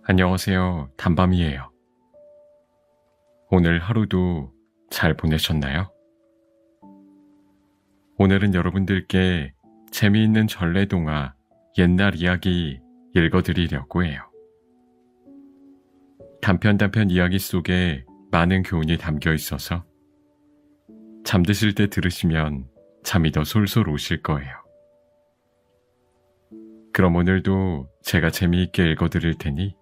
안녕하세요. 단밤이에요. 오늘 하루도 잘 보내셨나요? 오늘은 여러분들께 재미있는 전래동화 옛날 이야기 읽어드리려고 해요. 단편 이야기 속에 많은 교훈이 담겨 있어서 잠드실 때 들으시면 잠이 더 솔솔 오실 거예요. 그럼 오늘도 제가 재미있게 읽어드릴 테니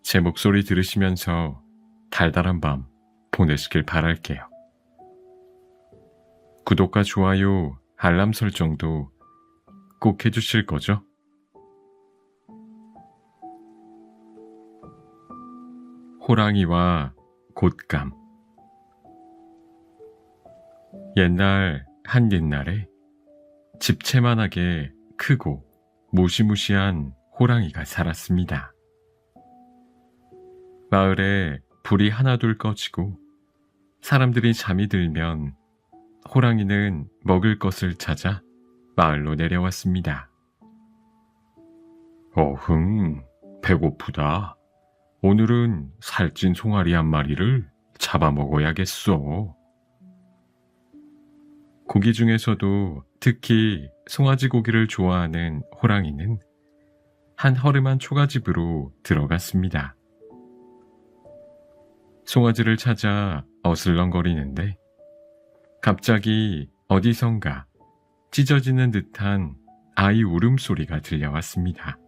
제 목소리 들으시면서 달달한 밤 보내시길 바랄게요. 구독과 좋아요, 알람 설정도 꼭 해주실 거죠? 호랑이와 곶감. 한 옛날에 집채만하게 크고 무시무시한 호랑이가 살았습니다. 마을에 불이 하나둘 꺼지고 사람들이 잠이 들면 호랑이는 먹을 것을 찾아 마을로 내려왔습니다. 어흥, 배고프다. 오늘은 살찐 송아리 한 마리를 잡아먹어야겠어. 고기 중에서도 특히 송아지 고기를 좋아하는 호랑이는 한 허름한 초가집으로 들어갔습니다. 송아지를 찾아 어슬렁거리는데 갑자기 어디선가 찢어지는 듯한 아이 울음소리가 들려왔습니다.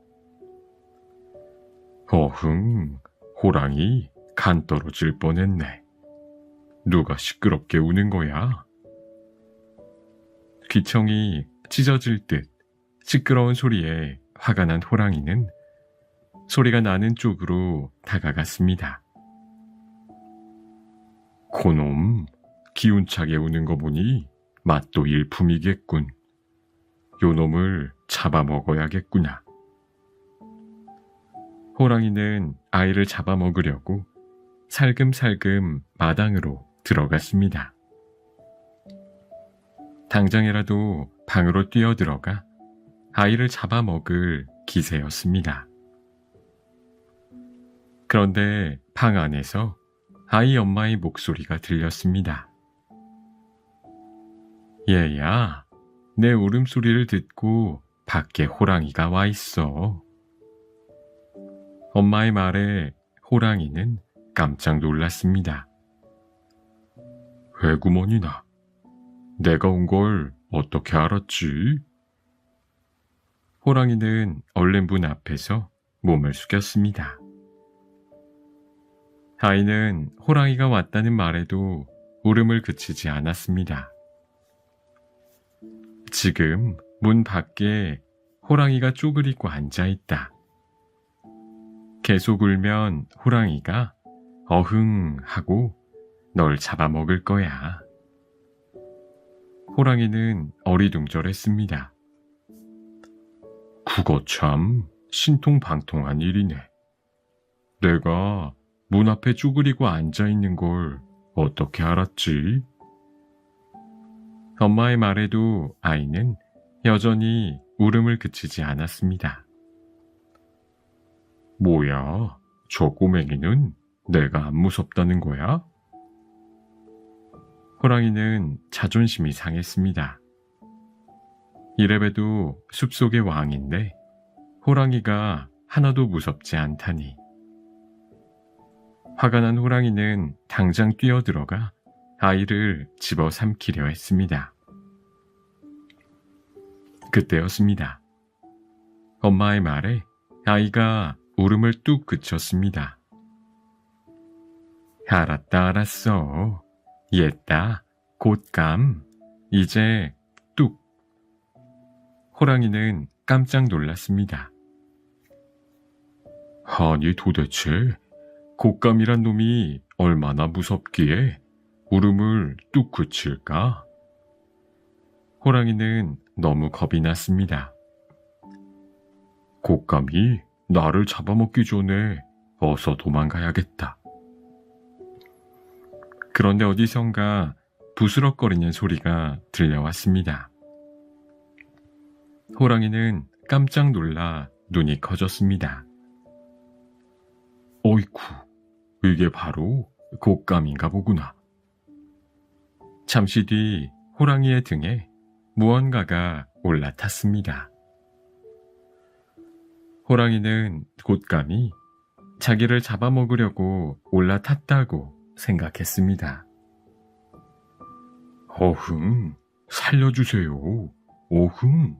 어흥, 호랑이 간 떨어질 뻔했네. 누가 시끄럽게 우는 거야? 귀청이 찢어질 듯 시끄러운 소리에 화가 난 호랑이는 소리가 나는 쪽으로 다가갔습니다. 고놈, 기운차게 우는 거 보니 맛도 일품이겠군. 요 놈을 잡아먹어야겠구나. 호랑이는 아이를 잡아먹으려고 살금살금 마당으로 들어갔습니다. 당장이라도 방으로 뛰어들어가 아이를 잡아먹을 기세였습니다. 그런데 방 안에서 아이 엄마의 목소리가 들렸습니다. 얘야, 내 울음소리를 듣고 밖에 호랑이가 와 있어. 엄마의 말에 호랑이는 깜짝 놀랐습니다. 회구머니나, 내가 온 걸 어떻게 알았지? 호랑이는 얼른 문 앞에서 몸을 숙였습니다. 아이는 호랑이가 왔다는 말에도 울음을 그치지 않았습니다. 지금 문 밖에 호랑이가 쪼그리고 앉아있다. 계속 울면 호랑이가 어흥 하고 널 잡아먹을 거야. 호랑이는 어리둥절했습니다. 그거 참 신통방통한 일이네. 내가 문 앞에 쭈그리고 앉아있는 걸 어떻게 알았지? 엄마의 말에도 아이는 여전히 울음을 그치지 않았습니다. 뭐야, 저 꼬맹이는 내가 안 무섭다는 거야? 호랑이는 자존심이 상했습니다. 이래봬도 숲속의 왕인데 호랑이가 하나도 무섭지 않다니. 화가 난 호랑이는 당장 뛰어들어가 아이를 집어삼키려 했습니다. 그때였습니다. 엄마의 말에 아이가 울음을 뚝 그쳤습니다. 알았어. 옛다, 곶감, 이제 뚝. 호랑이는 깜짝 놀랐습니다. 아니 도대체 곶감이란 놈이 얼마나 무섭기에 울음을 뚝 그칠까? 호랑이는 너무 겁이 났습니다. 곶감이 나를 잡아먹기 전에 어서 도망가야겠다. 그런데 어디선가 부스럭거리는 소리가 들려왔습니다. 호랑이는 깜짝 놀라 눈이 커졌습니다. 어이쿠, 이게 바로 곶감인가 보구나. 잠시 뒤 호랑이의 등에 무언가가 올라탔습니다. 호랑이는 곶감이 자기를 잡아먹으려고 올라탔다고 생각했습니다. 어흥, 살려주세요. 오흥.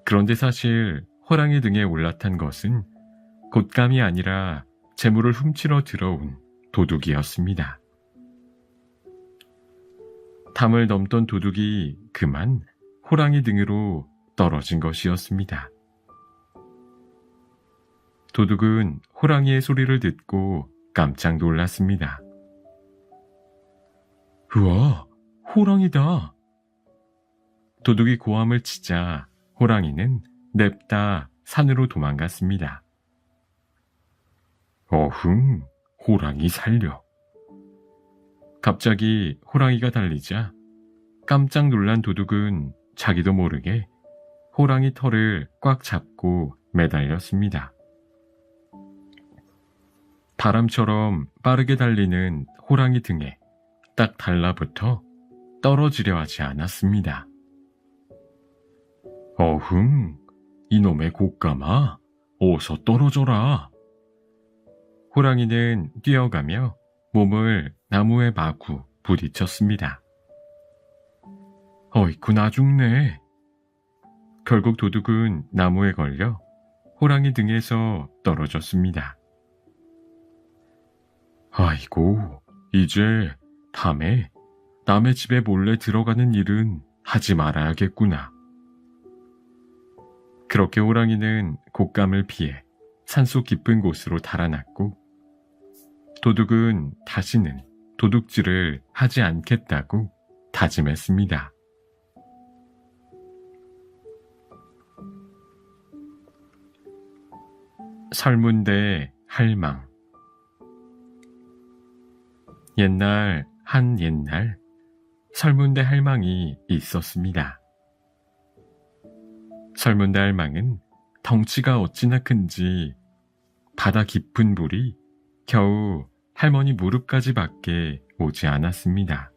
그런데 사실 호랑이 등에 올라탄 것은 곶감이 아니라 재물을 훔치러 들어온 도둑이었습니다. 담을 넘던 도둑이 그만 호랑이 등으로 떨어진 것이었습니다. 도둑은 호랑이의 소리를 듣고 깜짝 놀랐습니다. 우와, 호랑이다. 도둑이 고함을 치자 호랑이는 냅다 산으로 도망갔습니다. 어흥, 호랑이 살려. 갑자기 호랑이가 달리자 깜짝 놀란 도둑은 자기도 모르게 호랑이 털을 꽉 잡고 매달렸습니다. 바람처럼 빠르게 달리는 호랑이 등에 딱 달라붙어 떨어지려 하지 않았습니다. 어흥, 이놈의 곶감아, 어서 떨어져라. 호랑이는 뛰어가며 몸을 나무에 마구 부딪혔습니다. 어이쿠, 나 죽네. 결국 도둑은 나무에 걸려 호랑이 등에서 떨어졌습니다. 아이고, 이제 다음에 남의 집에 몰래 들어가는 일은 하지 말아야겠구나. 그렇게 호랑이는 곶감을 피해 산속 깊은 곳으로 달아났고, 도둑은 다시는 도둑질을 하지 않겠다고 다짐했습니다. 설문대 할망. 옛날 한 옛날 설문대 할망이 있었습니다. 설문대 할망은 덩치가 어찌나 큰지 바다 깊은 물이 겨우 할머니 무릎까지밖에 오지 않았습니다.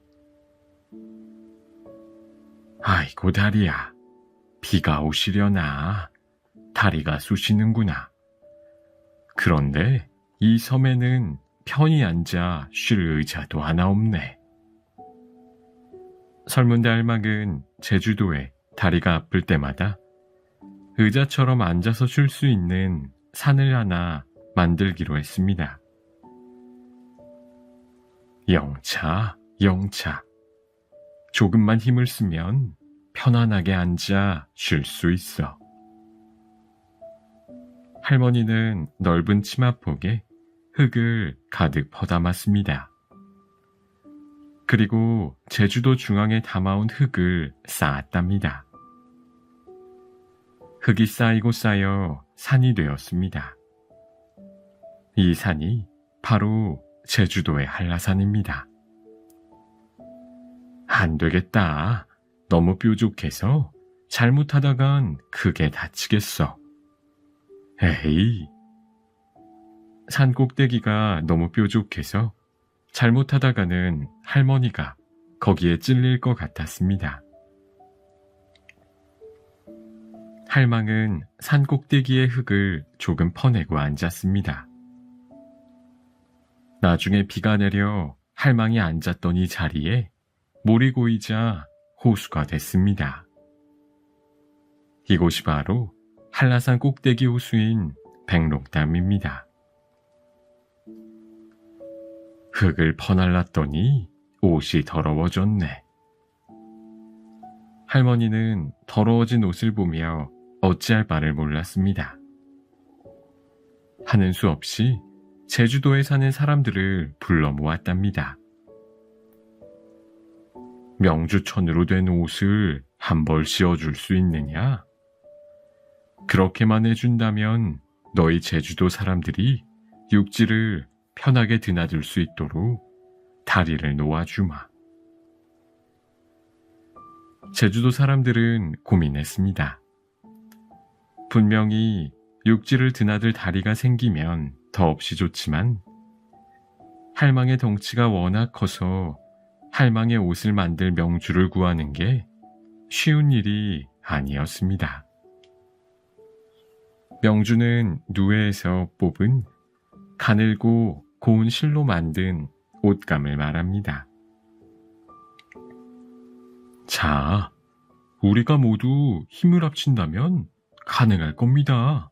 아이고 다리야, 비가 오시려나. 다리가 쑤시는구나. 그런데 이 섬에는 편히 앉아 쉴 의자도 하나 없네. 설문대 할망은 제주도에 다리가 아플 때마다 의자처럼 앉아서 쉴 수 있는 산을 하나 만들기로 했습니다. 영차, 영차. 조금만 힘을 쓰면 편안하게 앉아 쉴 수 있어. 할머니는 넓은 치마폭에 흙을 가득 퍼담았습니다. 그리고 제주도 중앙에 담아온 흙을 쌓았답니다. 흙이 쌓이고 쌓여 산이 되었습니다. 이 산이 바로 제주도의 한라산입니다. 안 되겠다. 너무 뾰족해서 잘못하다간 크게 다치겠어. 에이. 산 꼭대기가 너무 뾰족해서 잘못하다가는 할머니가 거기에 찔릴 것 같았습니다. 할망은 산 꼭대기의 흙을 조금 퍼내고 앉았습니다. 나중에 비가 내려 할망이 앉았던 이 자리에 몰이 고이자 호수가 됐습니다. 이곳이 바로 한라산 꼭대기 호수인 백록담입니다. 흙을 퍼날랐더니 옷이 더러워졌네. 할머니는 더러워진 옷을 보며 어찌할 바를 몰랐습니다. 하는 수 없이 제주도에 사는 사람들을 불러 모았답니다. 명주천으로 된 옷을 한 벌 씌워줄 수 있느냐? 그렇게만 해준다면 너희 제주도 사람들이 육지를 편하게 드나들 수 있도록 다리를 놓아주마. 제주도 사람들은 고민했습니다. 분명히 육지를 드나들 다리가 생기면 더없이 좋지만 할망의 덩치가 워낙 커서 할망의 옷을 만들 명주를 구하는 게 쉬운 일이 아니었습니다. 명주는 누에에서 뽑은 가늘고 고운 실로 만든 옷감을 말합니다. 자, 우리가 모두 힘을 합친다면 가능할 겁니다.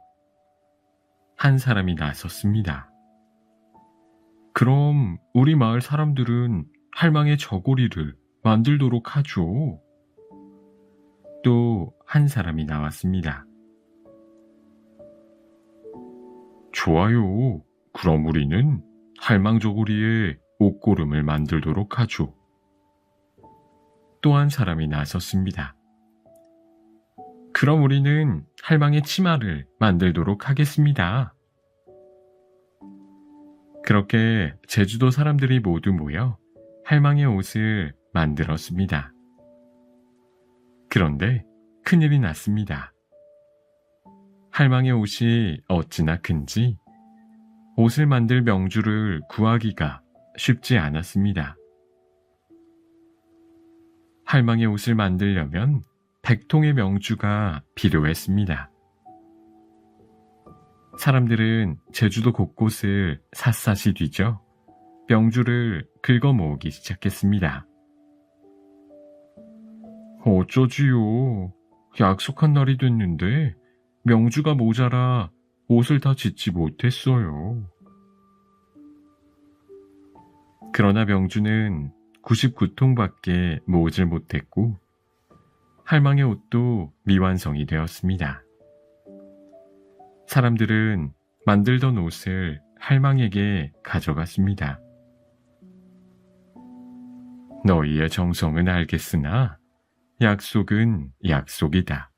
한 사람이 나섰습니다. 그럼 우리 마을 사람들은 할망의 저고리를 만들도록 하죠. 또 한 사람이 나왔습니다. 좋아요. 그럼 우리는 할망 저고리에 옷고름을 만들도록 하죠. 또 한 사람이 나섰습니다. 그럼 우리는 할망의 치마를 만들도록 하겠습니다. 그렇게 제주도 사람들이 모두 모여 할망의 옷을 만들었습니다. 그런데 큰일이 났습니다. 할망의 옷이 어찌나 큰지 옷을 만들 명주를 구하기가 쉽지 않았습니다. 할망의 옷을 만들려면 100통의 명주가 필요했습니다. 사람들은 제주도 곳곳을 샅샅이 뒤져 명주를 긁어 모으기 시작했습니다. 어쩌지요? 약속한 날이 됐는데 명주가 모자라 옷을 다 짓지 못했어요. 그러나 명주는 99통밖에 모으질 못했고 할망의 옷도 미완성이 되었습니다. 사람들은 만들던 옷을 할망에게 가져갔습니다. 너희의 정성은 알겠으나 약속은 약속이다.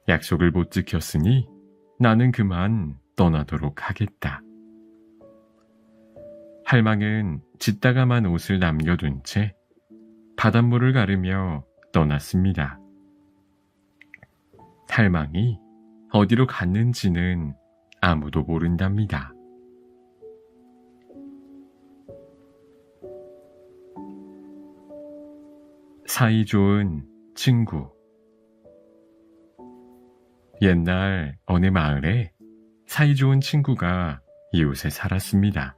약속을 못 지켰으니 나는 그만 떠나도록 하겠다. 할망은 짓다가만 옷을 남겨둔 채 바닷물을 가르며 떠났습니다. 할망이 어디로 갔는지는 아무도 모른답니다. 사이 좋은 친구. 옛날 어느 마을에 사이 좋은 친구가 이웃에 살았습니다.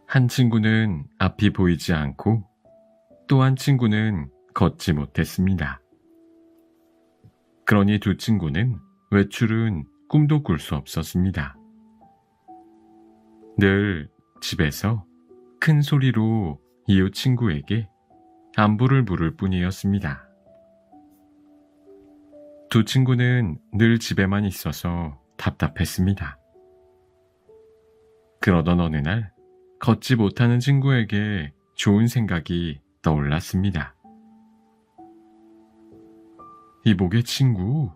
한 친구는 앞이 보이지 않고 또 한 친구는 걷지 못했습니다. 그러니 두 친구는 외출은 꿈도 꿀 수 없었습니다. 늘 집에서 큰 소리로 이웃 친구에게 안부를 물을 뿐이었습니다. 두 친구는 늘 집에만 있어서 답답했습니다. 그러던 어느 날 걷지 못하는 친구에게 좋은 생각이 떠올랐습니다. 이보게 친구,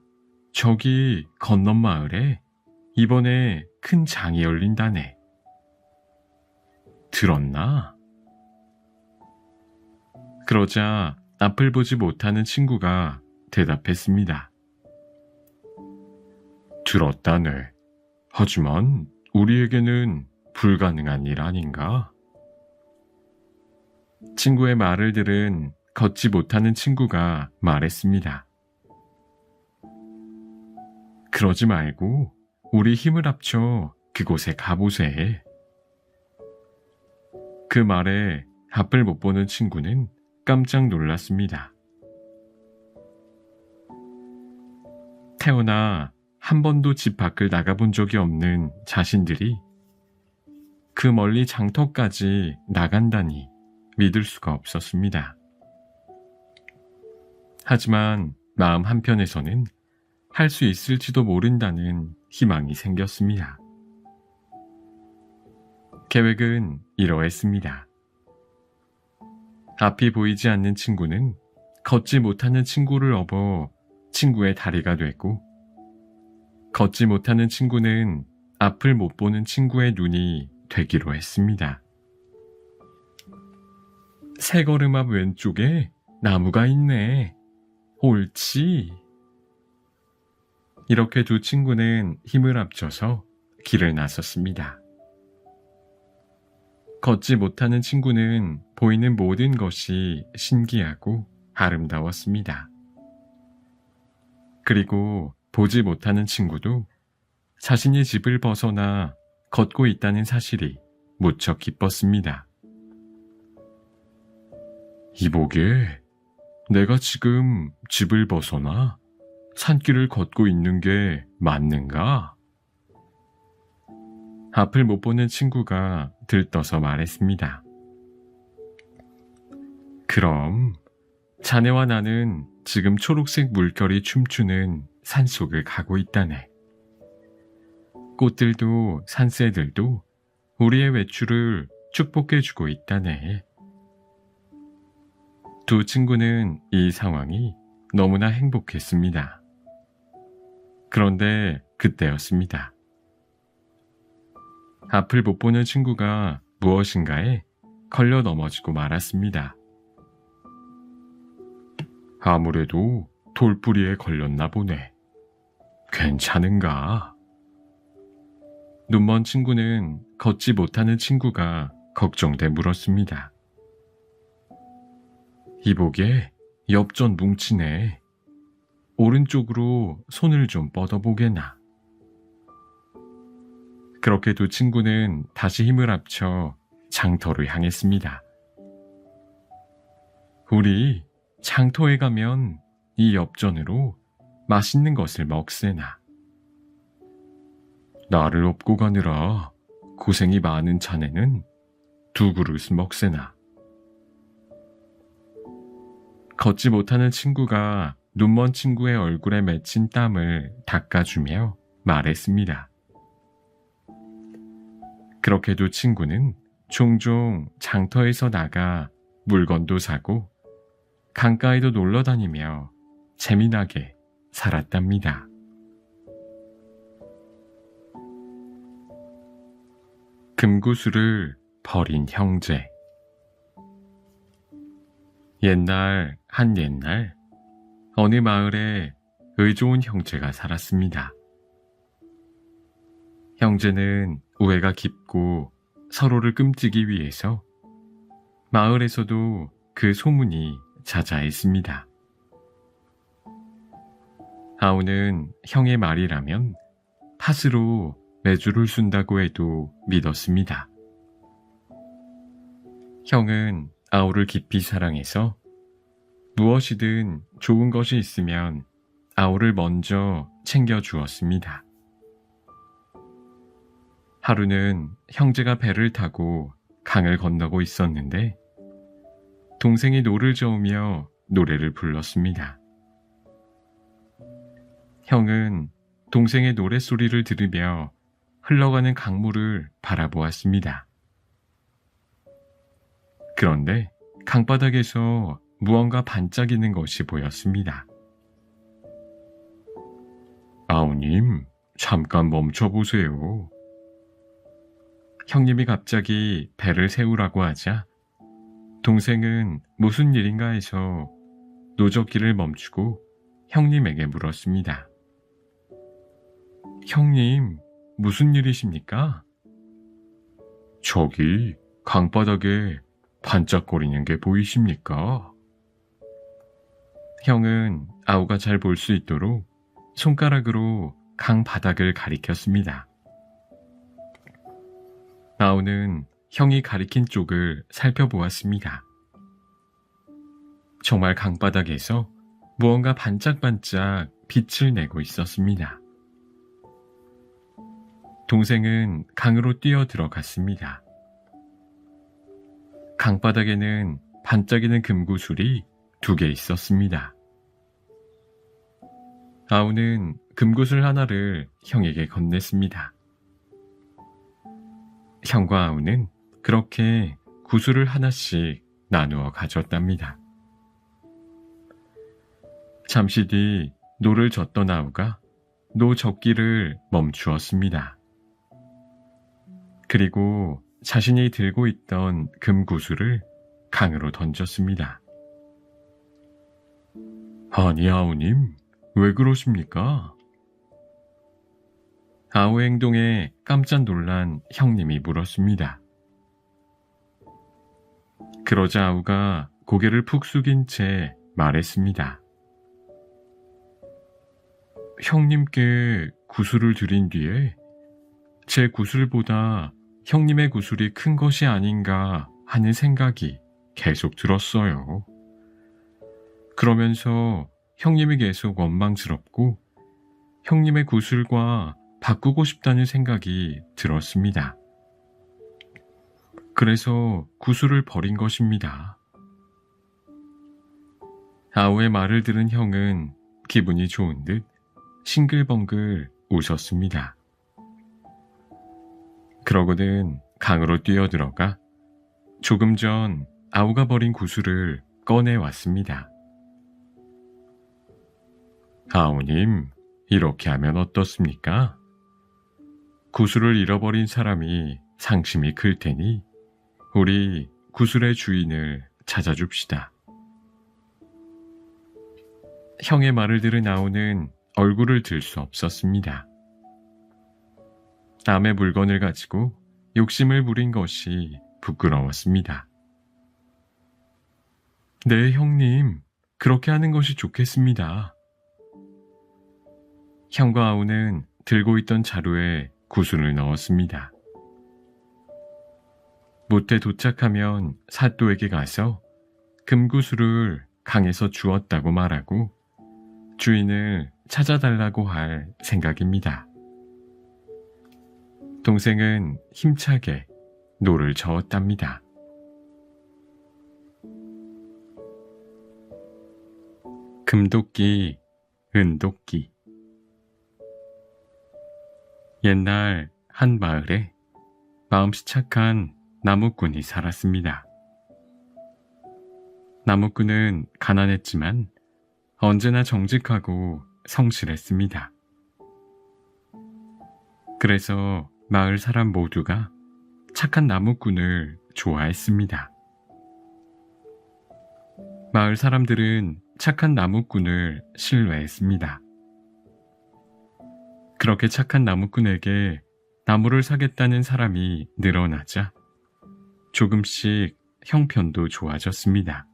저기 건넌 마을에 이번에 큰 장이 열린다네. 들었나? 그러자 앞을 보지 못하는 친구가 대답했습니다. 들었다네. 하지만 우리에게는 불가능한 일 아닌가? 친구의 말을 들은 걷지 못하는 친구가 말했습니다. 그러지 말고 우리 힘을 합쳐 그곳에 가보세. 그 말에 앞을 못 보는 친구는 깜짝 놀랐습니다. 태어나 한 번도 집 밖을 나가본 적이 없는 자신들이 그 멀리 장터까지 나간다니 믿을 수가 없었습니다. 하지만 마음 한편에서는 할 수 있을지도 모른다는 희망이 생겼습니다. 계획은 이러했습니다. 앞이 보이지 않는 친구는 걷지 못하는 친구를 업어 친구의 다리가 되고, 걷지 못하는 친구는 앞을 못 보는 친구의 눈이 되기로 했습니다. 세 걸음 앞 왼쪽에 나무가 있네. 옳지. 이렇게 두 친구는 힘을 합쳐서 길을 나섰습니다. 걷지 못하는 친구는 보이는 모든 것이 신기하고 아름다웠습니다. 그리고 보지 못하는 친구도 자신이 집을 벗어나 걷고 있다는 사실이 무척 기뻤습니다. 이보게, 내가 지금 집을 벗어나 산길을 걷고 있는 게 맞는가? 앞을 못 보는 친구가 들떠서 말했습니다. 그럼 자네와 나는 지금 초록색 물결이 춤추는 산속을 가고 있다네. 꽃들도 산새들도 우리의 외출을 축복해주고 있다네. 두 친구는 이 상황이 너무나 행복했습니다. 그런데 그때였습니다. 앞을 못 보는 친구가 무엇인가에 걸려 넘어지고 말았습니다. 아무래도 돌뿌리에 걸렸나 보네. 괜찮은가? 눈먼 친구는 걷지 못하는 친구가 걱정돼 물었습니다. 이보게, 엽전 뭉치네. 오른쪽으로 손을 좀 뻗어보게나. 그렇게 두 친구는 다시 힘을 합쳐 장터를 향했습니다. 우리 장터에 가면 이 엽전으로 맛있는 것을 먹세나. 나를 업고 가느라 고생이 많은 자네는 두 그릇 먹세나. 걷지 못하는 친구가 눈먼 친구의 얼굴에 맺힌 땀을 닦아주며 말했습니다. 그렇게 두 친구는 종종 장터에서 나가 물건도 사고 강가에도 놀러 다니며 재미나게 살았답니다. 금구슬을 버린 형제. 옛날 한 옛날 어느 마을에 의좋은 형제가 살았습니다. 형제는 우애가 깊고 서로를 끔찍이 위해서 마을에서도 그 소문이 자자했습니다. 아우는 형의 말이라면 팥으로 매주를 순다고 해도 믿었습니다. 형은 아우를 깊이 사랑해서 무엇이든 좋은 것이 있으면 아우를 먼저 챙겨주었습니다. 하루는 형제가 배를 타고 강을 건너고 있었는데 동생이 노를 저으며 노래를 불렀습니다. 형은 동생의 노랫소리를 들으며 흘러가는 강물을 바라보았습니다. 그런데 강바닥에서 무언가 반짝이는 것이 보였습니다. 아우님, 잠깐 멈춰보세요. 형님이 갑자기 배를 세우라고 하자 동생은 무슨 일인가 해서 노젓기를 멈추고 형님에게 물었습니다. 형님, 무슨 일이십니까? 저기 강바닥에 반짝거리는 게 보이십니까? 형은 아우가 잘 볼 수 있도록 손가락으로 강 바닥을 가리켰습니다. 아우는 형이 가리킨 쪽을 살펴보았습니다. 정말 강바닥에서 무언가 반짝반짝 빛을 내고 있었습니다. 동생은 강으로 뛰어 들어갔습니다. 강바닥에는 반짝이는 금구슬이 2개 있었습니다. 아우는 금구슬 하나를 형에게 건넸습니다. 형과 아우는 그렇게 구슬을 하나씩 나누어 가졌답니다. 잠시 뒤 노를 젓던 아우가 노젓기를 멈추었습니다. 그리고 자신이 들고 있던 금구슬을 강으로 던졌습니다. 아니 아우님, 왜 그러십니까? 아우의 행동에 깜짝 놀란 형님이 물었습니다. 그러자 아우가 고개를 푹 숙인 채 말했습니다. 형님께 구슬을 드린 뒤에 제 구슬보다 형님의 구슬이 큰 것이 아닌가 하는 생각이 계속 들었어요. 그러면서 형님이 계속 원망스럽고 형님의 구슬과 바꾸고 싶다는 생각이 들었습니다. 그래서 구슬을 버린 것입니다. 아우의 말을 들은 형은 기분이 좋은 듯 싱글벙글 웃었습니다. 그러고는 강으로 뛰어들어가 조금 전 아우가 버린 구슬을 꺼내왔습니다. 아우님, 이렇게 하면 어떻습니까? 구슬을 잃어버린 사람이 상심이 클 테니 우리 구슬의 주인을 찾아줍시다. 형의 말을 들은 아우는 얼굴을 들 수 없었습니다. 남의 물건을 가지고 욕심을 부린 것이 부끄러웠습니다. 네, 형님. 그렇게 하는 것이 좋겠습니다. 형과 아우는 들고 있던 자루에 구슬을 넣었습니다. 못에 도착하면 사또에게 가서 금구슬을 강에서 주웠다고 말하고 주인을 찾아달라고 할 생각입니다. 동생은 힘차게 노를 저었답니다. 금도끼, 은도끼. 옛날 한 마을에 마음씨 착한 나무꾼이 살았습니다. 나무꾼은 가난했지만 언제나 정직하고 성실했습니다. 그래서 마을 사람 모두가 착한 나무꾼을 좋아했습니다. 마을 사람들은 착한 나무꾼을 신뢰했습니다. 그렇게 착한 나무꾼에게 나무를 사겠다는 사람이 늘어나자 조금씩 형편도 좋아졌습니다.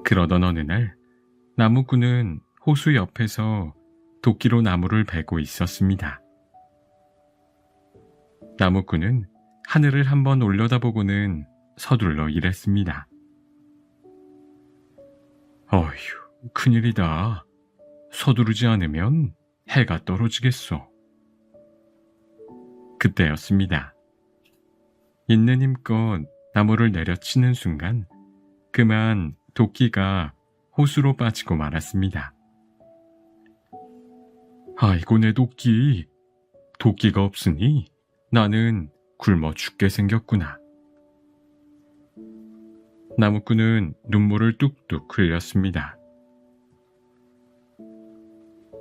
그러던 어느 날 나무꾼은 호수 옆에서 도끼로 나무를 베고 있었습니다. 나무꾼은 하늘을 한번 올려다보고는 서둘러 일했습니다. 어휴, 큰일이다. 서두르지 않으면 해가 떨어지겠어. 그때였습니다. 있는 힘껏 나무를 내려치는 순간 그만 도끼가 호수로 빠지고 말았습니다. 아이고 내 도끼. 도끼가 없으니 나는 굶어 죽게 생겼구나. 나무꾼은 눈물을 뚝뚝 흘렸습니다.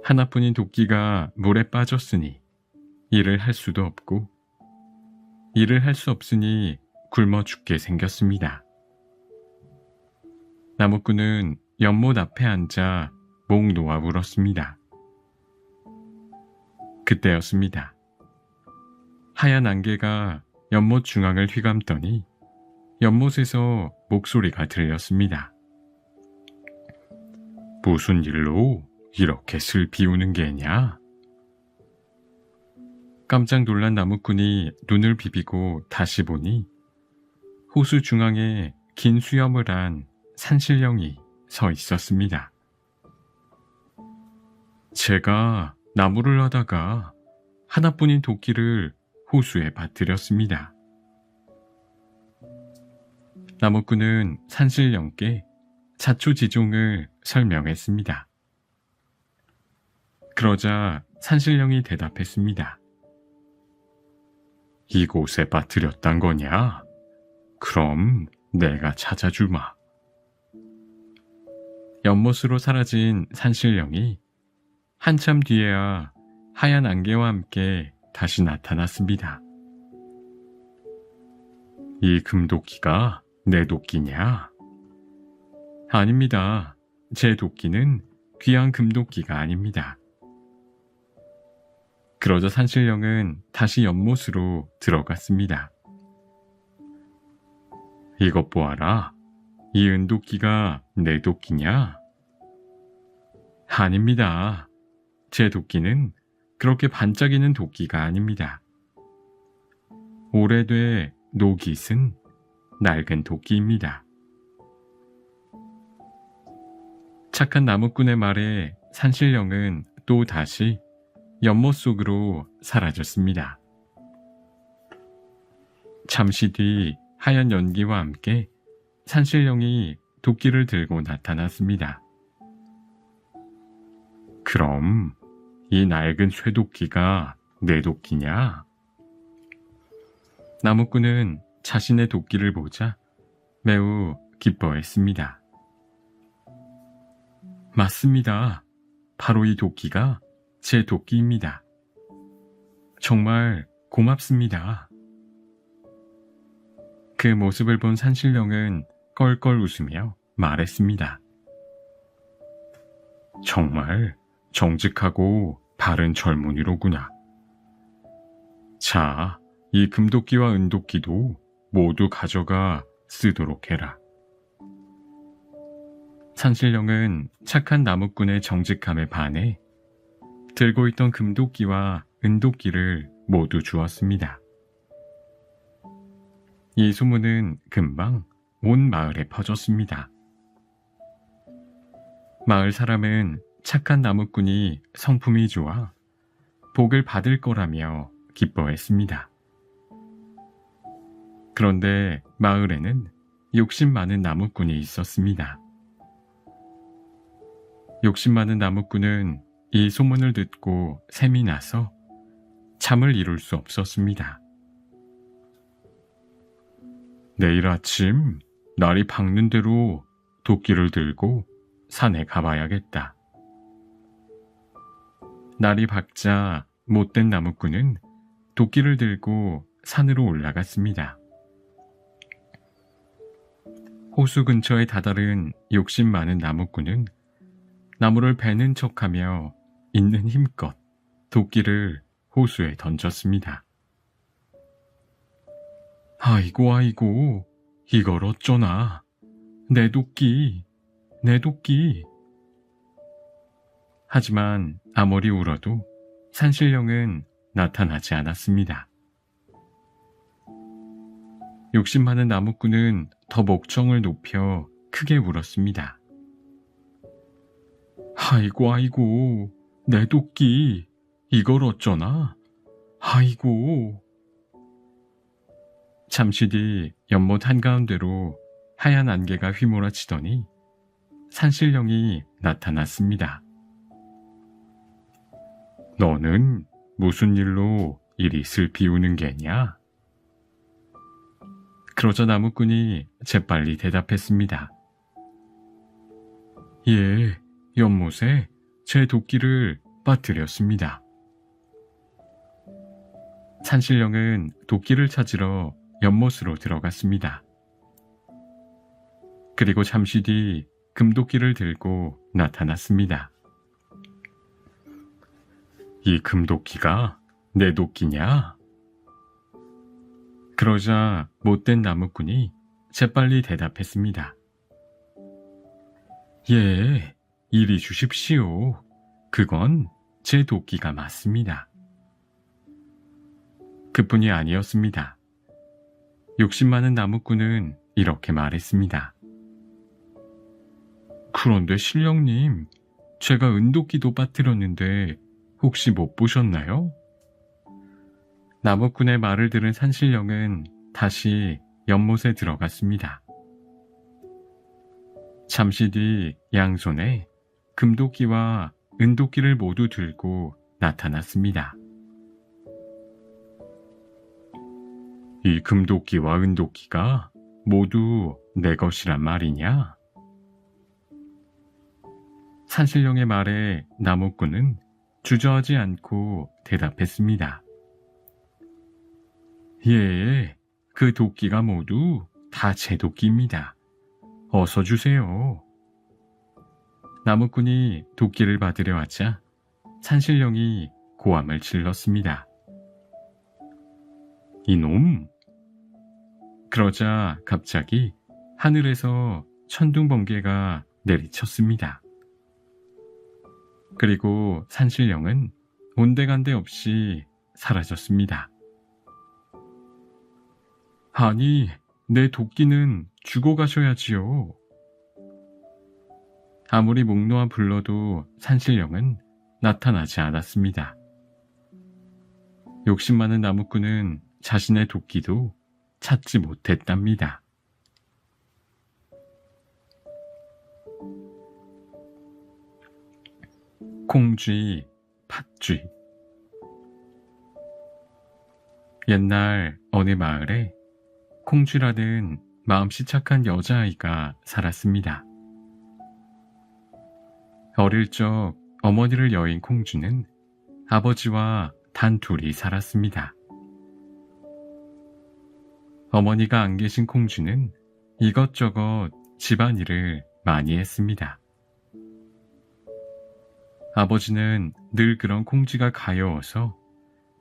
하나뿐인 도끼가 물에 빠졌으니 일을 할 수도 없고 일을 할 수 없으니 굶어 죽게 생겼습니다. 나무꾼은 연못 앞에 앉아 목 놓아 울었습니다. 그때였습니다. 하얀 안개가 연못 중앙을 휘감더니 연못에서 목소리가 들렸습니다. 무슨 일로 이렇게 슬피 우는 게냐? 깜짝 놀란 나무꾼이 눈을 비비고 다시 보니 호수 중앙에 긴 수염을 한 산신령이 서 있었습니다. 제가 나무를 하다가 하나뿐인 도끼를 호수에 빠뜨렸습니다. 나무꾼은 산신령께 자초지종을 설명했습니다. 그러자 산신령이 대답했습니다. 이곳에 빠뜨렸단 거냐? 그럼 내가 찾아주마. 연못으로 사라진 산신령이 한참 뒤에야 하얀 안개와 함께 다시 나타났습니다. 이 금도끼가 내 도끼냐? 아닙니다. 제 도끼는 귀한 금도끼가 아닙니다. 그러자 산신령은 다시 연못으로 들어갔습니다. 이것 보아라. 이 은도끼가 내 도끼냐? 아닙니다. 제 도끼는 그렇게 반짝이는 도끼가 아닙니다. 오래돼 녹이 쓴 낡은 도끼입니다. 착한 나무꾼의 말에 산신령은 또 다시 연못 속으로 사라졌습니다. 잠시 뒤 하얀 연기와 함께 산신령이 도끼를 들고 나타났습니다. 그럼 이 낡은 쇠도끼가 내 도끼냐? 나무꾼은 자신의 도끼를 보자 매우 기뻐했습니다. 맞습니다. 바로 이 도끼가 제 도끼입니다. 정말 고맙습니다. 그 모습을 본 산신령은 껄껄 웃으며 말했습니다. 정말 정직하고 바른 젊은이로구나. 자, 이 금도끼와 은도끼도 모두 가져가 쓰도록 해라. 산신령은 착한 나무꾼의 정직함에 반해 들고 있던 금도끼와 은도끼를 모두 주었습니다. 이 소문은 금방 온 마을에 퍼졌습니다. 마을 사람은 착한 나무꾼이 성품이 좋아 복을 받을 거라며 기뻐했습니다. 그런데 마을에는 욕심 많은 나무꾼이 있었습니다. 욕심 많은 나무꾼은 이 소문을 듣고 샘이 나서 잠을 이룰 수 없었습니다. 내일 아침 날이 밝는 대로 도끼를 들고 산에 가봐야겠다. 날이 밝자 못된 나무꾼은 도끼를 들고 산으로 올라갔습니다. 호수 근처에 다다른 욕심 많은 나무꾼은 나무를 베는 척하며 있는 힘껏 도끼를 호수에 던졌습니다. 아이고 아이고, 이걸 어쩌나. 내 도끼, 내 도끼. 하지만 아무리 울어도 산신령은 나타나지 않았습니다. 욕심 많은 나무꾼은 더 목청을 높여 크게 울었습니다. 아이고 아이고, 내 도끼, 이걸 어쩌나. 아이고. 잠시 뒤 연못 한가운데로 하얀 안개가 휘몰아치더니 산신령이 나타났습니다. 너는 무슨 일로 이리 슬피 우는 게냐? 그러자 나무꾼이 재빨리 대답했습니다. 예, 연못에 제 도끼를 빠뜨렸습니다. 산신령은 도끼를 찾으러 연못으로 들어갔습니다. 그리고 잠시 뒤 금도끼를 들고 나타났습니다. 이 금도끼가 내 도끼냐? 그러자 못된 나무꾼이 재빨리 대답했습니다. 예, 이리 주십시오. 그건 제 도끼가 맞습니다. 그뿐이 아니었습니다. 욕심 많은 나무꾼은 이렇게 말했습니다. 그런데 신령님, 제가 은도끼도 빠뜨렸는데 혹시 못 보셨나요? 나무꾼의 말을 들은 산신령은 다시 연못에 들어갔습니다. 잠시 뒤 양손에 금도끼와 은도끼를 모두 들고 나타났습니다. 이 금도끼와 은도끼가 모두 내 것이란 말이냐? 산신령의 말에 나무꾼은 주저하지 않고 대답했습니다. 예, 그 도끼가 모두 다 제 도끼입니다. 어서 주세요. 나무꾼이 도끼를 받으려 하자 산신령이 고함을 질렀습니다. 이놈! 그러자 갑자기 하늘에서 천둥번개가 내리쳤습니다. 그리고 산신령은 온데간데 없이 사라졌습니다. 아니, 내 도끼는 주고 가셔야지요. 아무리 목 놓아 불러도 산신령은 나타나지 않았습니다. 욕심 많은 나무꾼은 자신의 도끼도 찾지 못했답니다. 콩쥐, 팥쥐. 옛날 어느 마을에 콩쥐라는 마음씨 착한 여자아이가 살았습니다. 어릴 적 어머니를 여인 콩쥐는 아버지와 단 둘이 살았습니다. 어머니가 안 계신 콩쥐는 이것저것 집안일을 많이 했습니다. 아버지는 늘 그런 콩쥐가 가여워서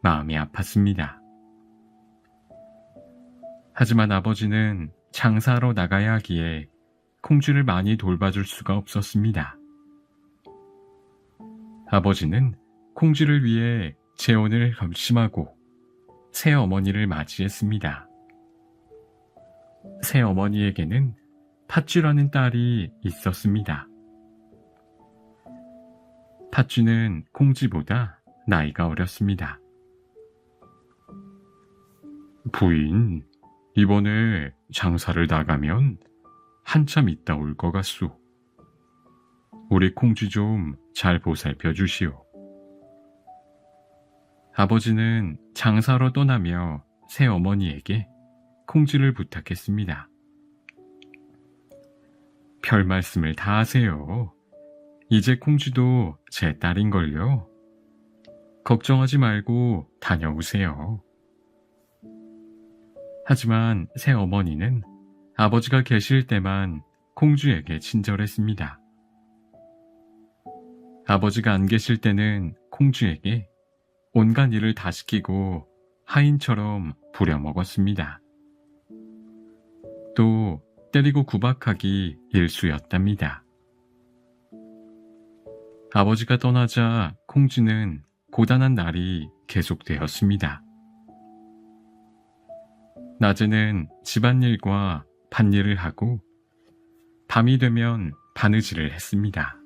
마음이 아팠습니다. 하지만 아버지는 장사하러 나가야 하기에 콩쥐를 많이 돌봐줄 수가 없었습니다. 아버지는 콩쥐를 위해 재혼을 결심하고 새어머니를 맞이했습니다. 새어머니에게는 팥쥐라는 딸이 있었습니다. 팥쥐는 콩쥐보다 나이가 어렸습니다. 부인, 이번에 장사를 나가면 한참 있다 올 것 같소. 우리 콩쥐 좀 잘 보살펴 주시오. 아버지는 장사로 떠나며 새어머니에게 콩쥐를 부탁했습니다. 별 말씀을 다 하세요. 이제 콩쥐도 제 딸인걸요. 걱정하지 말고 다녀오세요. 하지만 새어머니는 아버지가 계실 때만 콩쥐에게 친절했습니다. 아버지가 안 계실 때는 콩쥐에게 온갖 일을 다 시키고 하인처럼 부려먹었습니다. 또 때리고 구박하기 일쑤였답니다. 아버지가 떠나자 콩쥐는 고단한 날이 계속되었습니다. 낮에는 집안일과 밭일을 하고 밤이 되면 바느질을 했습니다.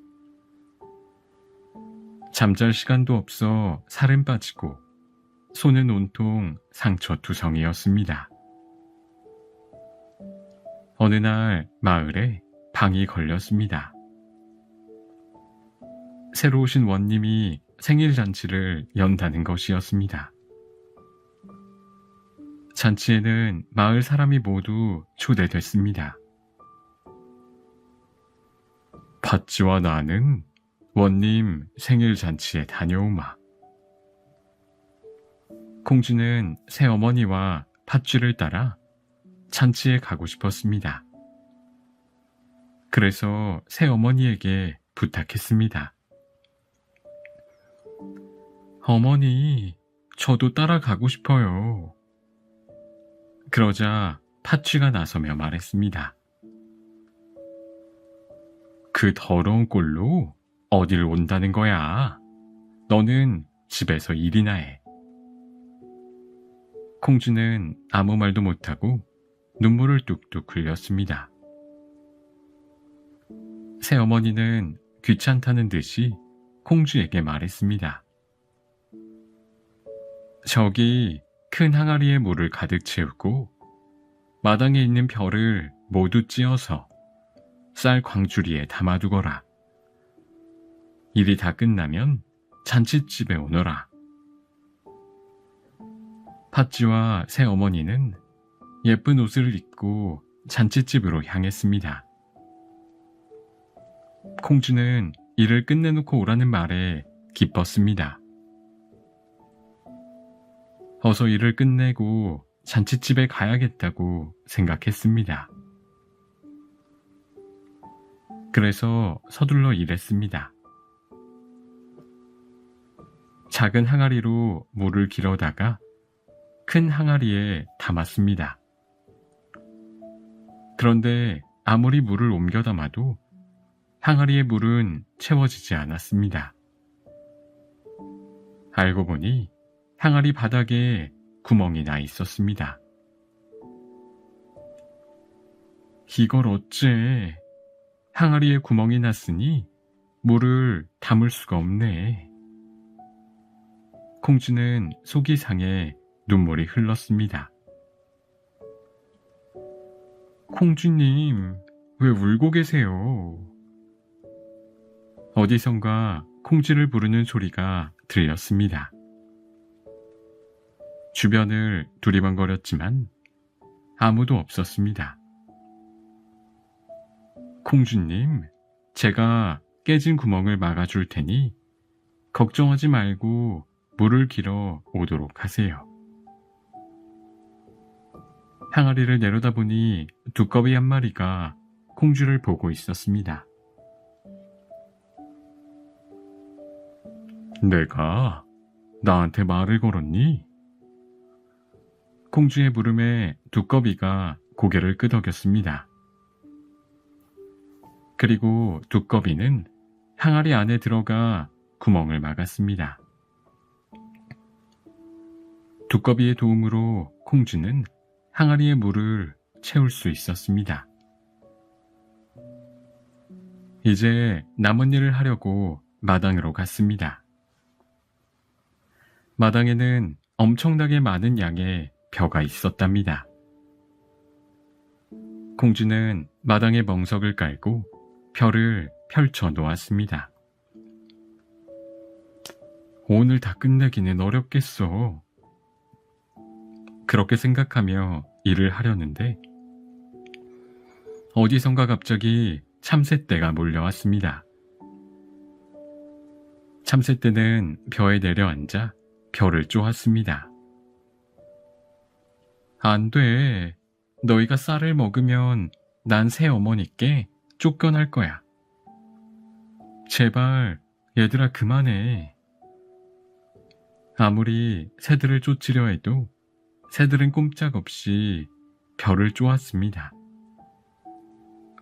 잠잘 시간도 없어 살은 빠지고 손은 온통 상처투성이었습니다. 어느 날 마을에 방이 걸렸습니다. 새로 오신 원님이 생일잔치를 연다는 것이었습니다. 잔치에는 마을 사람이 모두 초대됐습니다. 팥쥐와 나는 원님 생일잔치에 다녀오마. 콩쥐는 새어머니와 팥쥐를 따라 잔치에 가고 싶었습니다. 그래서 새어머니에게 부탁했습니다. 어머니, 저도 따라가고 싶어요. 그러자 팥쥐가 나서며 말했습니다. 그 더러운 꼴로 어딜 온다는 거야? 너는 집에서 일이나 해. 콩쥐는 아무 말도 못하고 눈물을 뚝뚝 흘렸습니다. 새어머니는 귀찮다는 듯이 콩쥐에게 말했습니다. 저기 큰 항아리에 물을 가득 채우고 마당에 있는 별을 모두 찧어서 쌀 광주리에 담아두거라. 일이 다 끝나면 잔칫집에 오너라. 팥쥐와 새어머니는 예쁜 옷을 입고 잔칫집으로 향했습니다. 콩쥐는 일을 끝내놓고 오라는 말에 기뻤습니다. 어서 일을 끝내고 잔칫집에 가야겠다고 생각했습니다. 그래서 서둘러 일했습니다. 작은 항아리로 물을 길어다가 큰 항아리에 담았습니다. 그런데 아무리 물을 옮겨 담아도 항아리의 물은 채워지지 않았습니다. 알고 보니 항아리 바닥에 구멍이 나 있었습니다. 이걸 어째? 항아리에 구멍이 났으니 물을 담을 수가 없네. 콩쥐는 속이 상해 눈물이 흘렀습니다. 콩쥐님, 왜 울고 계세요? 어디선가 콩쥐를 부르는 소리가 들렸습니다. 주변을 두리번거렸지만 아무도 없었습니다. 콩쥐님, 제가 깨진 구멍을 막아줄 테니 걱정하지 말고 물을 길어 오도록 하세요. 항아리를 내려다보니 두꺼비 한 마리가 콩쥐를 보고 있었습니다. 내가 나한테 말을 걸었니? 콩쥐의 물음에 두꺼비가 고개를 끄덕였습니다. 그리고 두꺼비는 항아리 안에 들어가 구멍을 막았습니다. 두꺼비의 도움으로 콩쥐는 항아리의 물을 채울 수 있었습니다. 이제 남은 일을 하려고 마당으로 갔습니다. 마당에는 엄청나게 많은 양의 벼가 있었답니다. 콩쥐는 마당에 멍석을 깔고 벼를 펼쳐 놓았습니다. 오늘 다 끝내기는 어렵겠어. 그렇게 생각하며 일을 하려는데 어디선가 갑자기 참새떼가 몰려왔습니다. 참새떼는 벼에 내려앉아 벼를 쪼았습니다. 안 돼. 너희가 쌀을 먹으면 난 새어머니께 쫓겨날 거야. 제발 얘들아 그만해. 아무리 새들을 쫓으려 해도 새들은 꼼짝없이 벼를 쪼았습니다.